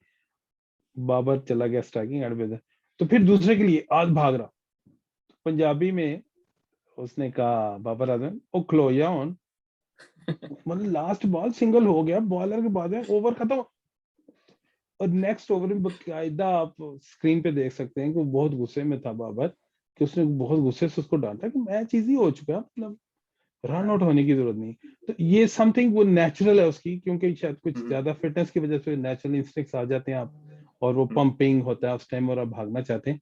Speaker 2: बाबर चला गया स्ट्राइकिंग एंड पे, तो फिर दूसरे के लिए आज भाग रहा, पंजाबी में उसने कहा बाबर आजम ओ क्लोया ऑन, मतलब लास्ट बॉल सिंगल हो गया, बॉलर के बाद ओवर खत्म, और नेक्स्ट ओवर में बकायदा आप स्क्रीन पे देख सकते हैं कि वो बहुत गुस्से में था बाबर, कि उसने बहुत गुस्से से उसको डांटा कि मैच इजी हो चुका है, मतलब रन आउट होने की जरूरत नहीं। तो ये समथिंग वो नेचुरल है उसकी, क्योंकि शायद कुछ ज्यादा फिटनेस की वजह से नेचुरल इंस्टिंक्ट्स आ जाते हैं आप, और वो पंपिंग होता है उस टाइम और आप भागना चाहते हैं,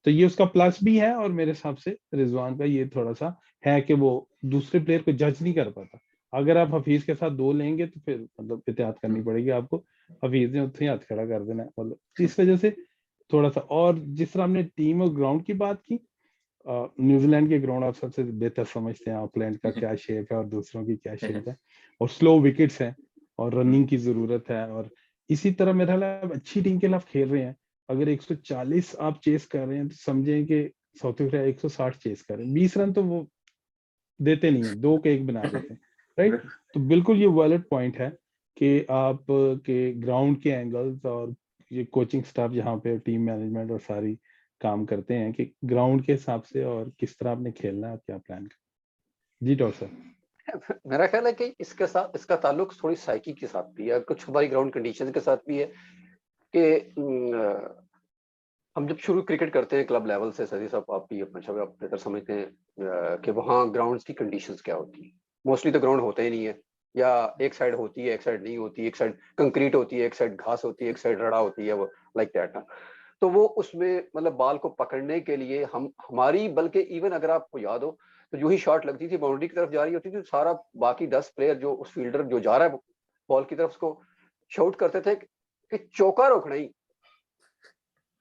Speaker 2: तो ये उसका प्लस भी है। और मेरे हिसाब से रिजवान का ये थोड़ा सा है कि वो दूसरे प्लेयर को जज नहीं कर पाता। अगर आप हफीज के साथ 2 लेंगे तो फिर मतलब एहतियात करनी पड़ेगी आपको, हफीज ने उत्थे हाथ खड़ा कर देना है, मतलब इस वजह से थोड़ा सा। और जिस तरह हमने टीम और ग्राउंड की बात की, न्यूजीलैंड के ग्राउंड आप सबसे बेहतर समझते हैं, ऑकलैंड का क्या शेप है और दूसरों की क्या शेप है, और स्लो विकेट्स हैं और रनिंग की जरूरत है, और इसी तरह मेरा ख्याल अच्छी टीम के खिलाफ खेल रहे हैं। अगर 140 आप चेस कर रहे हैं तो समझें कि साउथ अफ्रीका 160 चेस कर रहे हैं, 20 रन तो वो देते नहीं है, 2 के 1 बना देते हैं, राइट। तो बिल्कुल ये वैलिड पॉइंट है कि आप के ग्राउंड के एंगल्स और ये कोचिंग स्टाफ यहाँ पे टीम मैनेजमेंट और सारी काम करते हैं कि ग्राउंड के हिसाब से और किस तरह आपने खेलना है, क्या प्लान कर। जी डॉक्टर साहब।
Speaker 3: मेरा ख्याल है कि इसके साथ इसका ताल्लुक थोड़ी साइकी के साथ भी है, कुछ हमारी ग्राउंड कंडीशन के साथ भी है कि हम जब शुरू क्रिकेट करते हैं क्लब लेवल से, सदी साहब आप भी अच्छा आप बेहतर समझते हैं कि वहाँ ग्राउंड्स की कंडीशंस क्या होती है। मोस्टली तो ग्राउंड होता ही नहीं है, या एक साइड होती है, एक साइड नहीं होती, एक साइड कंक्रीट होती है, एक साइड घास होती है, एक साइड रड़ा होती है, वो लाइक दैट ना। तो वो उसमें मतलब बॉल को पकड़ने के लिए हमारी, बल्कि इवन अगर आपको याद हो तो जो ही शॉट लगती थी बाउंड्री की तरफ जा रही होती थी, तो सारा बाकी 10 प्लेयर जो उस फील्डर जो जा रहा है बॉल की तरफ, उसको शाउट करते थे कि चौका रोकना ही।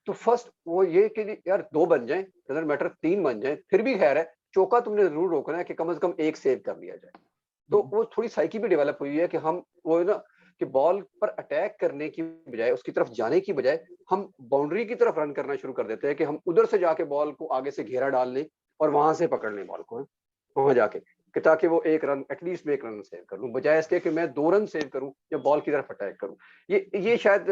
Speaker 3: तो फर्स्ट वो ये कि यार 2 बन जाए, डजंट मैटर 3 बन जाए, फिर भी खैर है, चौका तुमने जरूर रोकना है कि कम से कम एक सेव कर लिया जाए। तो वो थोड़ी साइकी भी डेवलप हुई है कि हम वो है ना कि बॉल पर अटैक करने की बजाय, उसकी तरफ जाने की बजाय, हम बाउंड्री की तरफ रन करना शुरू कर देते हैं कि हम उधर से जाके बॉल को आगे से घेरा डाल लें और वहां से पकड़ लें बॉल को, वहां जाके, कि ताकि वो एक रन, एटलीस्ट मैं एक रन सेव कर लूं, बजाय इसके कि मैं 2 रन सेव करूं या बॉल की तरफ अटैक करूं। ये शायद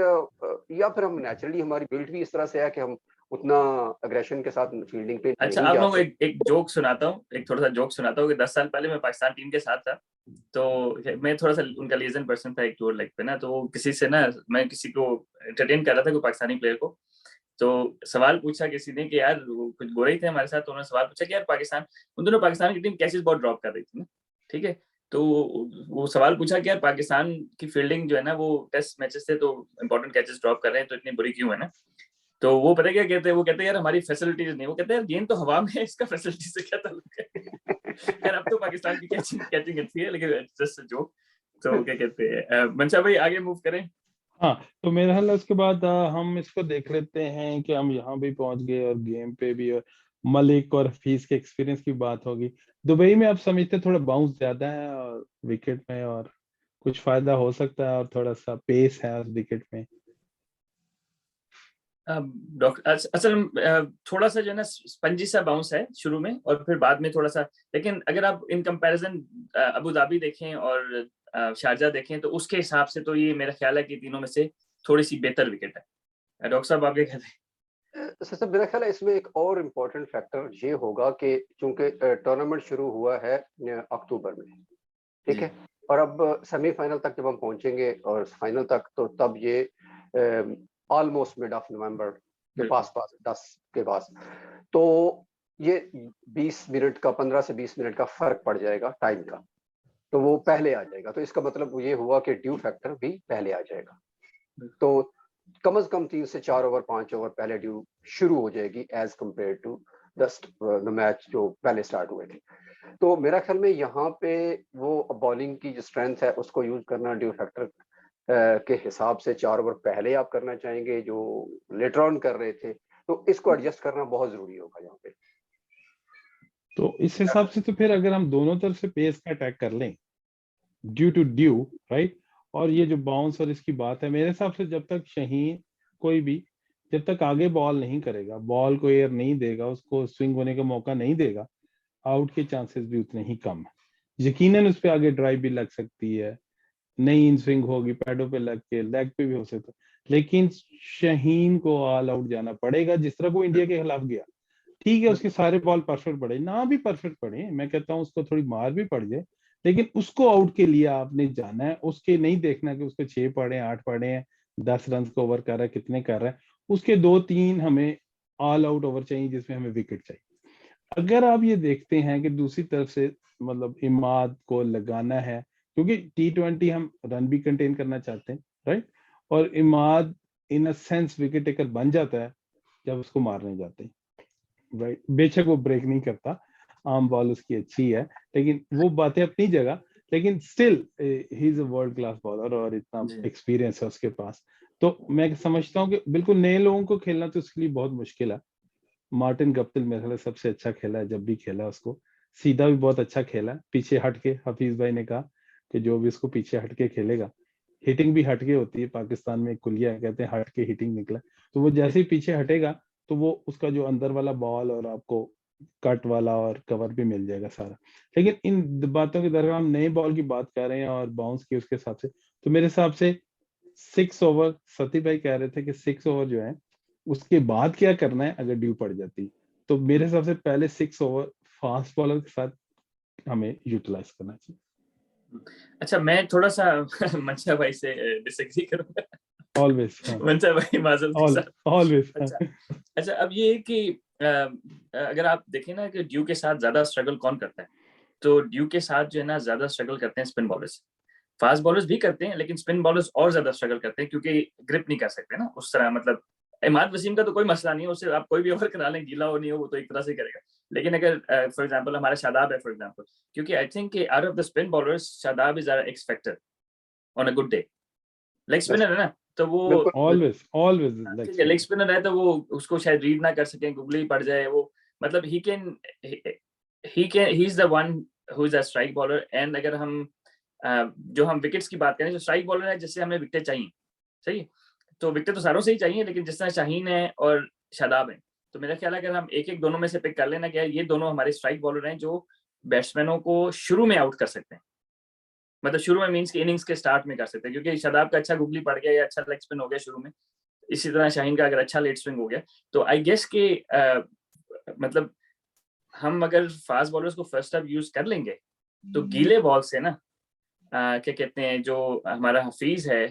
Speaker 3: या फिर हम नेचुरली, हमारी बिल्ड भी इस तरह से है कि हम उतना अग्रेशन के साथ फील्डिंग पे
Speaker 1: अच्छा,
Speaker 3: नहीं
Speaker 1: आप लोगों को
Speaker 3: जाते।
Speaker 1: एक जोक सुनाता हूँ, एक थोड़ा सा जोक सुनाता हूँ कि 10 साल पहले मैं पाकिस्तान टीम के साथ था, तो मैं थोड़ा सा उनका लिएजन पर्सन था एक टूर लेग पे ना, तो किसी से ना मैं किसी को एंटरटेन कर रहा था, कोई पाकिस्तानी प्लेयर को, तो सवाल पूछा किसी ने कि यार कुछ गोरे ही थे हमारे साथ, तो उन्होंने सवाल पूछा कि यार पाकिस्तान, उन दोनों पाकिस्तान की टीम कैचेस बहुत ड्रॉप कर रही थी ना, ठीक है, तो वो सवाल पूछा कि यार पाकिस्तान की फील्डिंग जो है ना, वो टेस्ट मैचेस से तो इंपॉर्टेंट कैचेस ड्रॉप कर रहे हैं, तो इतनी बुरी क्यों है ना। तो वो पता क्या कहते हैं, वो कहते हैं यार हमारी फैसिलिटीज नहीं, वो कहते हैं यार गेंद तो हवा में है, इसका फैसिलिटी से क्या ताल्लुक है। यार अब तो पाकिस्तान की कैचिंग अच्छी है, लेकिन जस्ट जोक। तो क्या कहते हैं, मंशा भाई आगे मूव करें।
Speaker 2: हाँ, तो मेरा ख्याल है उसके बाद हम इसको देख लेते हैं कि हम यहाँ भी पहुंच गए और गेम पे भी, और मलिक और हफीज के एक्सपीरियंस की बात होगी। दुबई में आप समझते हैं थोड़ा बाउंस ज्यादा है और विकेट में, और कुछ फायदा हो सकता है, और थोड़ा सा पेस है उस विकेट में।
Speaker 1: डॉक्टर असल थोड़ा सा जो है ना स्पंजी सा बाउंस है शुरू में, और फिर बाद में थोड़ा सा, लेकिन अगर आप इन कंपैरिजन अबू धाबी देखें और शारजा देखें, तो उसके हिसाब से तो ये मेरा ख्याल है कि तीनों में से थोड़ी सी बेहतर विकेट है। डॉक्टर साहब आप क्या कहते हैं?
Speaker 3: सर मेरा ख्याल है इसमें एक और इम्पोर्टेंट फैक्टर ये होगा कि चूंकि टूर्नामेंट शुरू हुआ है अक्टूबर में, ठीक है, और अब सेमीफाइनल तक जब हम पहुंचेंगे और फाइनल तक, तो तब ये ऑलमोस्ट मिड ऑफ नवंबर के पास 10 के पास, तो ये 20 मिनट का, 15 से 20 मिनट का फर्क पड़ जाएगा टाइम का, तो वो पहले आ जाएगा। तो इसका मतलब ये हुआ कि ड्यू फैक्टर भी पहले आ जाएगा, तो कम से कम 3 से 4 ओवर, 5 ओवर पहले ड्यू शुरू हो जाएगी as compare to the match जो पहले स्टार्ट हुए थे। तो मेरा ख्याल में यहाँ पे वो बॉलिंग की जो स्ट्रेंथ है उसको यूज करना ड्यू फैक्टर के हिसाब से 4 ओवर पहले आप करना चाहेंगे जो लेटर ऑन कर रहे थे, तो इसको एडजस्ट करना बहुत जरूरी होगा यहाँ पे।
Speaker 2: तो इस हिसाब से तो फिर अगर हम दोनों तरफ से पेस का अटैक कर लें, ड्यू टू ड्यू, राइट, और ये जो बाउंस और इसकी बात है, मेरे हिसाब से जब तक शहीन कोई भी, जब तक आगे बॉल नहीं करेगा, बॉल को एयर नहीं देगा, उसको स्विंग होने का मौका नहीं देगा, आउट के चांसेस भी उतने ही कम है। यकीनन उस पर आगे ड्राइव भी लग सकती है, नई इन स्विंग होगी, पैडों पे लग के लेग पे भी हो सकता है, लेकिन शहीन को ऑल आउट जाना पड़ेगा, जिस तरह वो इंडिया के खिलाफ गया। ठीक है, उसके सारे बॉल परफेक्ट पड़े ना भी परफेक्ट पड़े, मैं कहता हूँ उसको थोड़ी मार भी पड़ जाए, लेकिन उसको आउट के लिए आपने जाना है, उसके नहीं देखना कि उसके 6 पड़े 8 पड़े हैं, 10 रन को ओवर कर रहा है, कितने कर रहा है, उसके 2-3 हमें ऑल आउट ओवर चाहिए जिसमें हमें विकेट चाहिए। अगर आप ये देखते हैं कि दूसरी तरफ से मतलब इमाद को लगाना है, क्योंकि T20 हम रन भी कंटेन करना चाहते हैं, राइट, और इमाद इन अ सेंस विकेट टेकर बन जाता है जब उसको मारने जाते हैं, राइट, बेशक वो ब्रेक नहीं करता, आम बॉल उसकी अच्छी है, लेकिन वो बातें अपनी जगह, लेकिन still he is a world class bowler और इतना एक्सपीरियंस है उसके पास। तो मैं समझता हूँ कि बिल्कुल नए लोगों को खेलना तो उसके लिए बहुत मुश्किल है। मार्टिन गप्टिल मेरे ख्याल सबसे अच्छा खेला है, जब भी खेला उसको, सीधा भी बहुत अच्छा खेला, पीछे हट के, हफीज भाई ने कहा कि जो भी उसको पीछे हट के खेलेगा, हिटिंग भी हट के होती है, पाकिस्तान में एक कुलिया कहते हैं हट के हिटिंग निकला, तो वो जैसे ही पीछे हटेगा तो वो उसका जो अंदर वाला बॉल और आपको कट वाला और कवर भी मिल जाएगा सारा। लेकिन इन बातों के दरमियान हम नए बॉल की बात कर रहे हैं और बाउंस की उसके हिसाब से, तो मेरे हिसाब से 6 ओवर, सती भाई कह रहे थे कि 6 ओवर जो है उसके बाद क्या करना है अगर ड्यू पड़ जाती, तो मेरे हिसाब से पहले 6 ओवर फास्ट बॉलर के साथ हमें यूटिलाइज करना चाहिए।
Speaker 1: अच्छा, मैं थोड़ा सा मंशा भाई से डिसएग्री करूंगा।
Speaker 2: ऑलवेज
Speaker 1: मंशा भाई माजरत के साथ।
Speaker 2: ऑलवेज
Speaker 1: अच्छा, अब ये है कि अगर आप देखें ना कि ड्यू के साथ ज्यादा स्ट्रगल कौन करता है, तो ड्यू के साथ जो है ना ज्यादा स्ट्रगल करते हैं स्पिन बॉलर्स। फास्ट बॉलर्स भी करते हैं, लेकिन स्पिन बॉलर्स और ज्यादा स्ट्रगल करते हैं, क्योंकि ग्रिप नहीं कर सकते ना उस तरह। मतलब इमाद वसीम का तो कोई मसला नहीं है, उससे आप कोई भी ओवर करा लें, गीला हो नहीं हो, वो तो एक तरह से करेगा। लेकिन अगर फॉर एग्जांपल हमारा शादाब है फॉर एग्जांपल, क्योंकि I think out of the spin bowlers Shadab is our X factor on a good day. Leg spinner है ना, तो वो
Speaker 2: ऑलवेज
Speaker 1: ठीक है, लेग स्पिनर है तो वो उसको शायद रीड ना कर सके, गुगली पड़ जाए वो, मतलब he can he is the one who is a strike bowler, and अगर हम जो हम विकेट्स की बात करें, जो स्ट्राइक बॉलर है जिससे हमें विकेट चाहिए, सही है, तो विकेट तो सारों से ही चाहिए, लेकिन जिस तरह शाहीन है और शादाब है, तो मेरा ख्याल है अगर हम एक एक दोनों में से पिक कर लेना, क्या ये दोनों हमारे स्ट्राइक बॉलर हैं जो बैट्समैनों को शुरू में आउट कर सकते हैं, मतलब शुरू में मीन्स की इनिंग्स के स्टार्ट में कर सकते हैं, क्योंकि शादाब का अच्छा गुगली पड़ गया या अच्छा लेग स्पिन हो गया शुरू में, इसी तरह शाहीन का अगर अच्छा लेट स्विंग हो गया, तो आई गेस के मतलब हम अगर फास्ट बॉलर्स को फर्स्ट अप यूज कर लेंगे, तो गीले बॉल से ना क्या कहते हैं, जो हमारा हफीज है,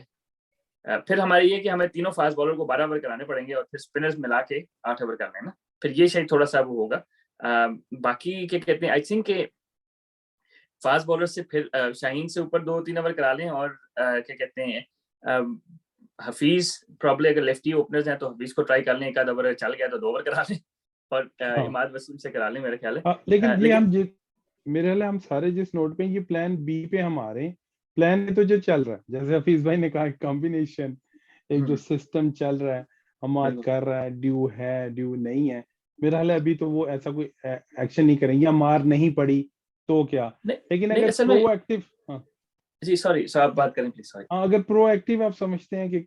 Speaker 1: फिर हमारी ये कि हमें तीनों फास्ट बॉलर को 12 ओवर कराने पड़ेंगे और फिर स्पिनर्स मिला के 8 ओवर करना है ना, फिर ये शायद थोड़ा सा वो होगा। बाकी क्या कहते हैं, आई थिंक के फास्ट बॉलर से फिर शाहीन से ऊपर 2-3 ओवर करा लें, और क्या कहते हैं हफीज प्रॉब्ली अगर लेफ्टी ओपनर्स हैं तो हफीज को ट्राई कर लें, एक आध ओवर चल गया तो 2 ओवर करा लें, और इमाद वसीम से करा लें मेरे ख्याल है।
Speaker 2: लेकिन ये हम मेरे ख्याल हम सारे जिस नोट पे, ये प्लान बी पे हम आ रहे हैं, प्लान तो जो चल रहा है, जैसे हफीज भाई ने कहा कॉम्बिनेशन, एक जो सिस्टम चल रहा है, हमाद कर रहा है, ड्यू नहीं है, मेरा ख्याल है अभी तो वो ऐसा कोई एक्शन नहीं करेंगे, या मार नहीं पड़ी तो क्या, लेकिन अगर प्रोएक्टिव,
Speaker 1: जी सॉरी सर आप बात करें प्लीज, सॉरी,
Speaker 2: अगर प्रोएक्टिव आप समझते हैं कि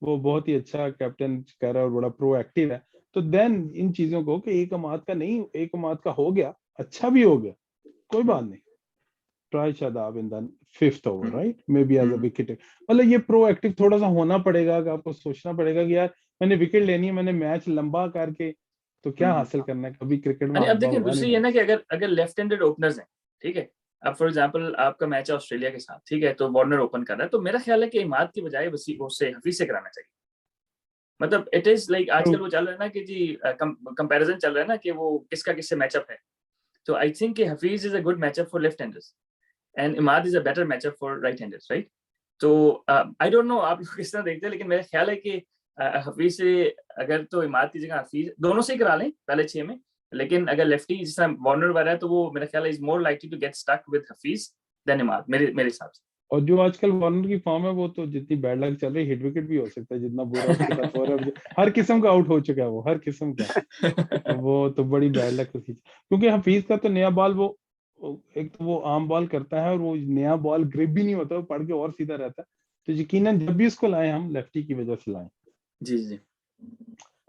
Speaker 2: वो बहुत ही अच्छा कैप्टन कर रहा है और बड़ा प्रोएक्टिव है, तो देन इन चीजों को कि एक अमाद का नहीं, एक अमाद का हो गया, अच्छा भी हो गया, कोई बात नहीं, try Shadab in the 5th over, right, maybe as a wicket, मतलब ये प्रोएक्टिव थोड़ा सा होना पड़ेगा, कि आपको सोचना पड़ेगा कि यार मैंने विकेट लेनी है, मैंने मैच लंबा करके तो क्या हासिल करना है, कभी क्रिकेट में।
Speaker 1: अब देखिए दूसरी है ना कि अगर लेफ्ट हैंडेड ओपनर्स हैं, ठीक है, अब फॉर एग्जांपल आपका मैच है ऑस्ट्रेलिया के साथ, ठीक है, तो वार्नर ओपन कर रहा है, तो मेरा ख्याल है कि इमाद की बजाय उससे हफीज से कराना चाहिए, मतलब इट इज लाइक आजकल वो चल रहा है ना कि जी कंपैरिजन चल रहा है ना कि वो किसका किससे मैचअप है, तो आई थिंक कि Hafeez is a good matchup for left handers and Imad is a better matchup for right handers, right, तो आई डोंट नो आप लोग किस तरह देखते हैं, लेकिन मेरा ख्याल है कि हफीज से अगर तो इमाद की जगह हफीज दोनों से ही करा लें पहले 6 में, लेकिन अगर लेफ्टी जिस तरह वार्नर वगैरह है, तो वो मेरा ख्याल है is more likely to get stuck with Hafeez than Imad, मेरे हिसाब से।
Speaker 2: और जो आजकल वार्नर की फॉर्म है, वो तो जितनी बैड लक चल रही है, हिट विकेट भी हो सकता है, जितना बुरा उसके साथ हो रहा है, हर किस्म का आउट हो चुका है वो, हर किस्म का वो तो बड़ी बैड लक उसकी, क्योंकि हफीज का तो नया बॉल, वो एक तो वो आम बॉल करता है, और वो नया बॉल ग्रिप भी नहीं होता, वो पड़ के और सीधा रहता है, तो यकीनन जब भी उसको लाए हम लेफ्टी की वजह से लाए।
Speaker 1: जी जी।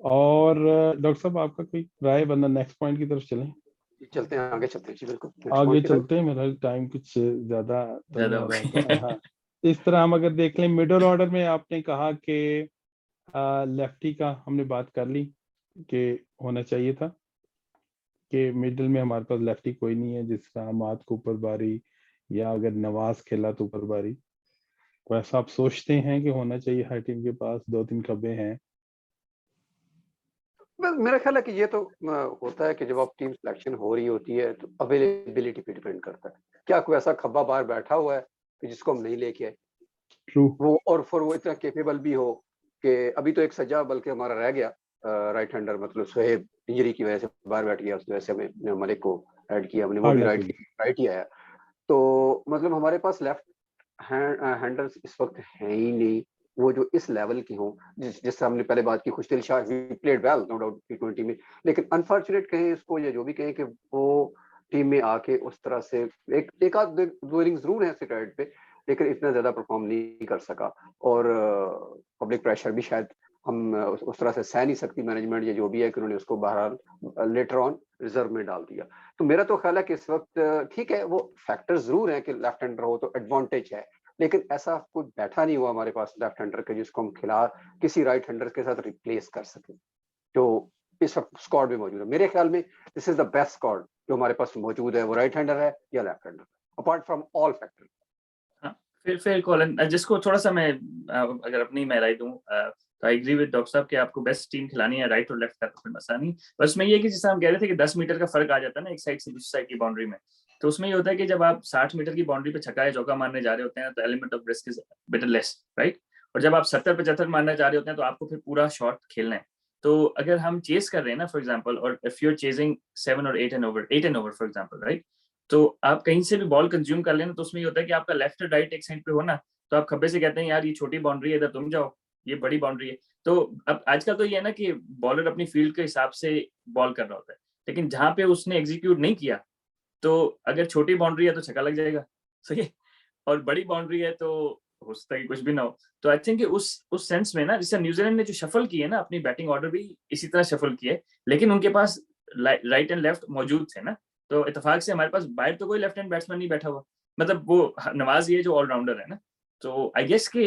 Speaker 2: और डॉक्टर साहब आपका कोई राय, बंदा नेक्स्ट पॉइंट की तरफ चलें?
Speaker 3: चलते हैं, आगे चलते हैं जी, बिल्कुल
Speaker 2: आगे चलते हैं, मेरा टाइम कुछ ज्यादा
Speaker 1: हो गया।
Speaker 2: हाँ, इस तरह हम अगर देख लें, मिडिल ऑर्डर में आपने कहा कि लेफ्टी का हमने बात कर ली कि होना चाहिए था, कि मिडिल में हमारे पास लेफ्टी कोई नहीं है, जिस तरह हमाद को ऊपर बारी, या अगर नवाज खेला तो ऊपर बारी, वैसा आप सोचते हैं कि होना चाहिए, हर टीम के पास 2-3 खब्बे हैं?
Speaker 3: मेरा ख्याल है कि ये तो होता है कि जब आप टीम सिलेक्शन हो रही होती है, तो अवेलेबिलिटी पे डिपेंड करता है, क्या कोई ऐसा खब्बा बाहर बैठा हुआ है कि जिसको हम नहीं लेके आए,
Speaker 2: ट्रू,
Speaker 3: वो और फिर वो इतना केपेबल भी हो कि अभी तो एक सज्जा बल्कि हमारा रह गया राइट हैंडर, मतलब सुहेब इंजरी की वजह से बाहर बैठ गया, उसकी वजह से हमें मलिक को ऐड किया हमने, वो भी राइट ही आया, तो मतलब हमारे पास लेफ्ट हैंडर्स इस वक्त है ही नहीं वो जो इस लेवल की हों, जिससे हमने पहले बात की, Khushdil Shah played well no doubt T20 में, लेकिन अनफॉर्चुनेट कहें इसको या जो भी कहें कि वो टीम में आके उस तरह से एक आध 2 इनिंग्स जरूर है स्टेरॉइड पे, लेकिन इतना ज्यादा परफॉर्म नहीं कर सका, और पब्लिक प्रेशर भी शायद हम उस तरह से सह नहीं सकती मैनेजमेंट या जो भी है कि उन्होंने उसको बहरहाल लेटर ऑन रिजर्व में डाल दिया। तो मेरा तो ख्याल है कि इस वक्त ठीक है, वो फैक्टर जरूर है कि लेफ्ट हैंडर हो तो एडवांटेज है, लेकिन ऐसा कोई बैठा नहीं हुआ हमारे पास लेफ्ट हैंडर के जिसको हम खिला किसी राइट हैंडर के साथ रिप्लेस कर सके, जो इस वक्त स्क्वाड में मौजूद है। मेरे ख्याल में this is the best squad जो हमारे पास मौजूद है, वो राइट हैंडर है या left hander, apart from all factor.
Speaker 1: फिर कॉलन जिसको थोड़ा सा मैं अगर अपनी मैं राय दूं, तो आई एग्री विद डॉक्टर साहब कि आपको बेस्ट टीम खिलानी है राइट और लेफ्ट का, तो फिर मसला नहीं, बस मैं ये कि जैसे हम कह रहे थे कि 10 मीटर का फर्क आ जाता है ना एक साइड से दूसरी साइड की बाउंड्री में, तो उसमें ये होता है कि जब आप 60 मीटर की बाउंड्री पे छक्का या चौका मारने जा रहे होते हैं तो element of risk is better less, right, और जब आप 70-75 मारने जा रहे होते हैं तो आपको फिर पूरा शॉट खेलना है। तो अगर हम चेस कर रहे हैं ना फॉर एग्जांपल, और इफ यू आर चेजिंग 7 और 8 and over for example, right, तो आप कहीं से भी बॉल कंज्यूम कर लेना, तो उसमें ये होता है कि आपका लेफ्ट और राइट एक साइड पे हो ना, तो आप खब्बे से कहते हैं यार ये छोटी बाउंड्री है, इधर तुम जाओ, ये बड़ी बाउंड्री है। तो अब आजकल तो ये है ना कि बॉलर अपनी फील्ड के हिसाब से बॉल कर रहा होता है, लेकिन जहां पे उसने एग्जीक्यूट नहीं किया तो अगर छोटी बाउंड्री है तो छक्का लग जाएगा, सही है, और बड़ी बाउंड्री है तो हो सकता है कि कुछ भी ना हो। तो आई थिंक उस सेंस में ना, जैसे न्यूजीलैंड ने जो शफल की है ना, अपनी बैटिंग ऑर्डर भी इसी तरह शफल की है, लेकिन उनके पास राइट एंड लेफ्ट मौजूद थे ना, तो इत्तेफाक से हमारे पास बाहर तो कोई लेफ्ट हैंड बैट्समैन नहीं बैठा हुआ, मतलब वो नवाज ही है जो ऑलराउंडर है ना। तो आई गेस के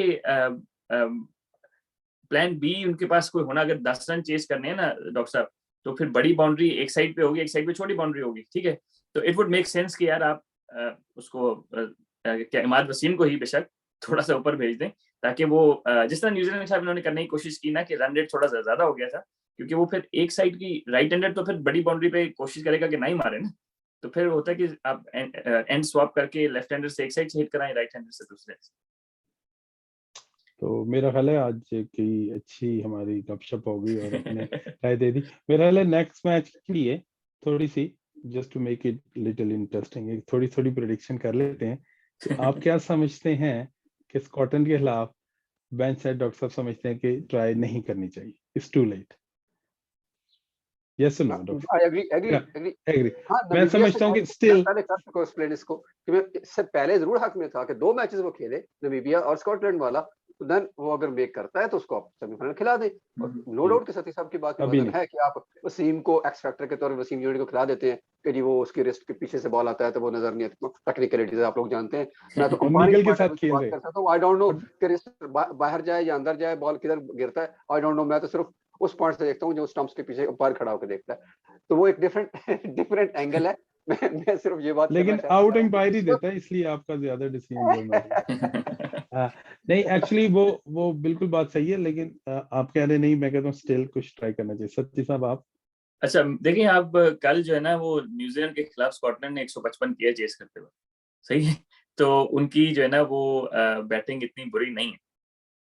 Speaker 1: प्लान बी उनके पास कोई होना, अगर 10 रन चेस करने हैं ना डॉक्टर साहब, तो फिर बड़ी बाउंड्री एक साइड पे होगी, एक साइड पे छोटी बाउंड्री होगी, ठीक है। तो इट वुड मेक सेंस कि यार आप उसको क्या इमाद वसीम को ही बेशक थोड़ा सा ऊपर भेज दें, ताकि वो जिस तरह न्यूजीलैंड के साथ उन्होंने करने की कोशिश की ना कि रन रेट थोड़ा सा ज्यादा हो गया था, क्योंकि वो फिर एक साइड की राइट हैंडर तो फिर बड़ी बाउंड्री पे कोशिश करेगा कि नहीं मारे ना, तो फिर होता है कि आप एंड स्वैप करके लेफ्ट हैंडर से एक साइड से हिट कराएं, राइट हैंडर से दूसरे से।
Speaker 2: तो मेरा ख्याल है आज की अच्छी हमारी गपशप हो गई और अपने राय दे दी। मेरा ख्याल है नेक्स्ट मैच के लिए थोड़ी सी, just to make it little interesting, एक थोड़ी थोड़ी प्रेडिक्शन कर लेते हैं कि आप क्या समझते हैं कि स्कॉटलैंड के खिलाफ बेंच साइड डॉक्टर साहब समझते हैं कि ट्राई नहीं करनी चाहिए, इट्स टू लेट, यस और no doctor?
Speaker 3: I agree
Speaker 2: agree.
Speaker 3: हाँ,
Speaker 2: मैं
Speaker 3: नमीबिया से
Speaker 2: समझता हूँ कि
Speaker 3: मैं
Speaker 2: स्टिल
Speaker 3: पहले कर चुका हूँ एक्सप्लेन इसको कि मैं इससे पहले जरूर हक में था कि 2 मैचेस वो खेले, नमीबिया और स्कॉटलैंड वाला, तो देन वो अगर मेक करता है तो उसको आप सेमीफाइनल खिला दें। और नो डाउट के सतीश साहब की बात
Speaker 2: अभी
Speaker 3: मतलब है कि आप वसीम को एक्स फैक्टर के तौर पर वसीम यूनिट को खिला देते हैं कि जी वो उसकी रिस्ट के पीछे से बॉल आता है तो वो नजर नहीं आता, टेक्निकलिटीज आप लोग जानते हैं। मैं तो
Speaker 2: हम
Speaker 3: अंपायरिंग
Speaker 2: निकल के साथ
Speaker 3: बात
Speaker 2: खेल रहे
Speaker 3: कर सकता हूँ, आई डोंट नो कि रिस्ट बाहर जाए या अंदर जाए, बॉल किधर गिरता है, आई डोंट नो। मैं तो सिर्फ उस पॉइंट से देखता हूँ जो स्टंप्स के पीछे अंपायर खड़ा होकर देखता है, तो वो एक डिफरेंट एंगल है। मैं सिर्फ ये बात
Speaker 2: लेकिन
Speaker 3: करना
Speaker 2: आउट
Speaker 3: चाहता
Speaker 2: एम्पायर ही
Speaker 3: हूँ
Speaker 2: देता है, इसलिए आपका ज्यादा डिसीजन जो मैं नहीं, एक्चुअली वो बिल्कुल बात सही है, लेकिन आप कह रहे नहीं, मैं कहता हूँ स्टिल कुछ ट्राई करना चाहिए। सच्ची साहब आप?
Speaker 1: अच्छा देखिए, आप कल जो है ना वो न्यूजीलैंड के खिलाफ स्कॉटलैंड ने 155 किया चेस करते हुए, सही है, तो उनकी जो है ना वो बैटिंग इतनी बुरी नहीं है,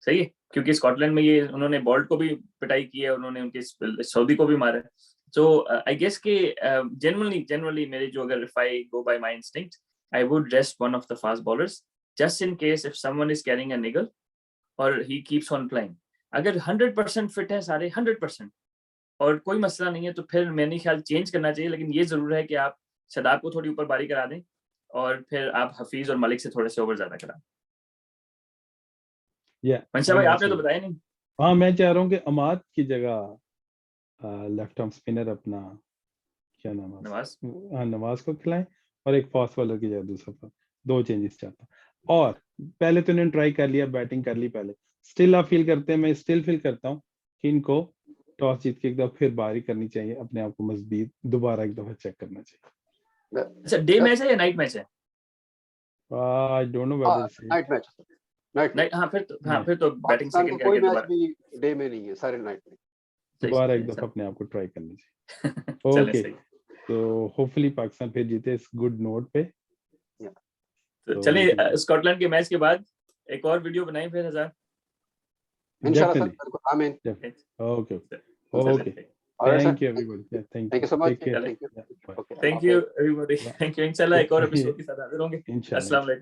Speaker 1: सही है, क्योंकि स्कॉटलैंड में ये उन्होंने बोल्ट को भी पिटाई की है, उन्होंने उनके सऊदी को भी मारा है। तो आई गेस के जनरली मेरे जो, अगर if I go by my instinct, I would rest one of the fast bowlers just in case if someone is carrying a niggle और ही कीप्स ऑन प्लेइंग। अगर 100% फिट है सारे 100% और कोई मसला नहीं है, तो फिर मेरे ख्याल चेंज करना चाहिए, लेकिन ये जरूर है कि आप शदाब को थोड़ी ऊपर बारी करा दें और फिर आप हफीज और मलिक से थोड़े से ओवर ज्यादा करा। मंशा भाई आपने तो बताया नहीं।
Speaker 2: हाँ, मैं चाह रहा हूँ कि अमाद की जगह लेफ्ट आर्म स्पिनर अपना क्या नाम है,
Speaker 1: नवाज,
Speaker 2: हाँ, नवाज को खिलाएं, और एक फास्ट बॉलर की जगह दूसरा पर 2 चेंजेस चाहता हूँ। और पहले तो इन्होंने ट्राई कर लिया, बैटिंग कर ली पहले, स्टिल आप फील करते हैं, मैं स्टिल फील करता हूँ कि इनको टॉस जीत के एक दफा फिर बारी करनी चाहिए, अपने आप को मजबूत दोबारा एक दफा चेक करना चाहिए।
Speaker 1: अच्छा डे मैच है या नाइट मैच है?
Speaker 2: I don't know whether
Speaker 3: night match,
Speaker 1: night, हाँ फिर तो बैटिंग
Speaker 3: पाकिस्तान
Speaker 1: सेकंड
Speaker 3: का कोई
Speaker 1: करके
Speaker 3: मैच
Speaker 1: दोबारा
Speaker 3: भी डे में नहीं है, सारे नाइट में।
Speaker 2: दोबारा एक दफा अपने आप को ट्राई करना चाहिए।
Speaker 1: चले
Speaker 2: ओके,
Speaker 1: सही।
Speaker 2: तो होपफुली पाकिस्तान फिर जीते इस गुड नोट पे।
Speaker 1: तो चलिए स्कॉटलैंड के मैच के बाद एक और वीडियो बनाएं फिर हजार,
Speaker 3: इंशाल्लाह सर, आमीन।
Speaker 2: Okay thank you everybody, thank
Speaker 3: you so much,
Speaker 1: thank you everybody, thank you इंशाल्लाह एक और एपिसोड के साथ हाजिर होंगे।
Speaker 2: इंशाल्लाह।
Speaker 1: अस्सलाम वालेकुम।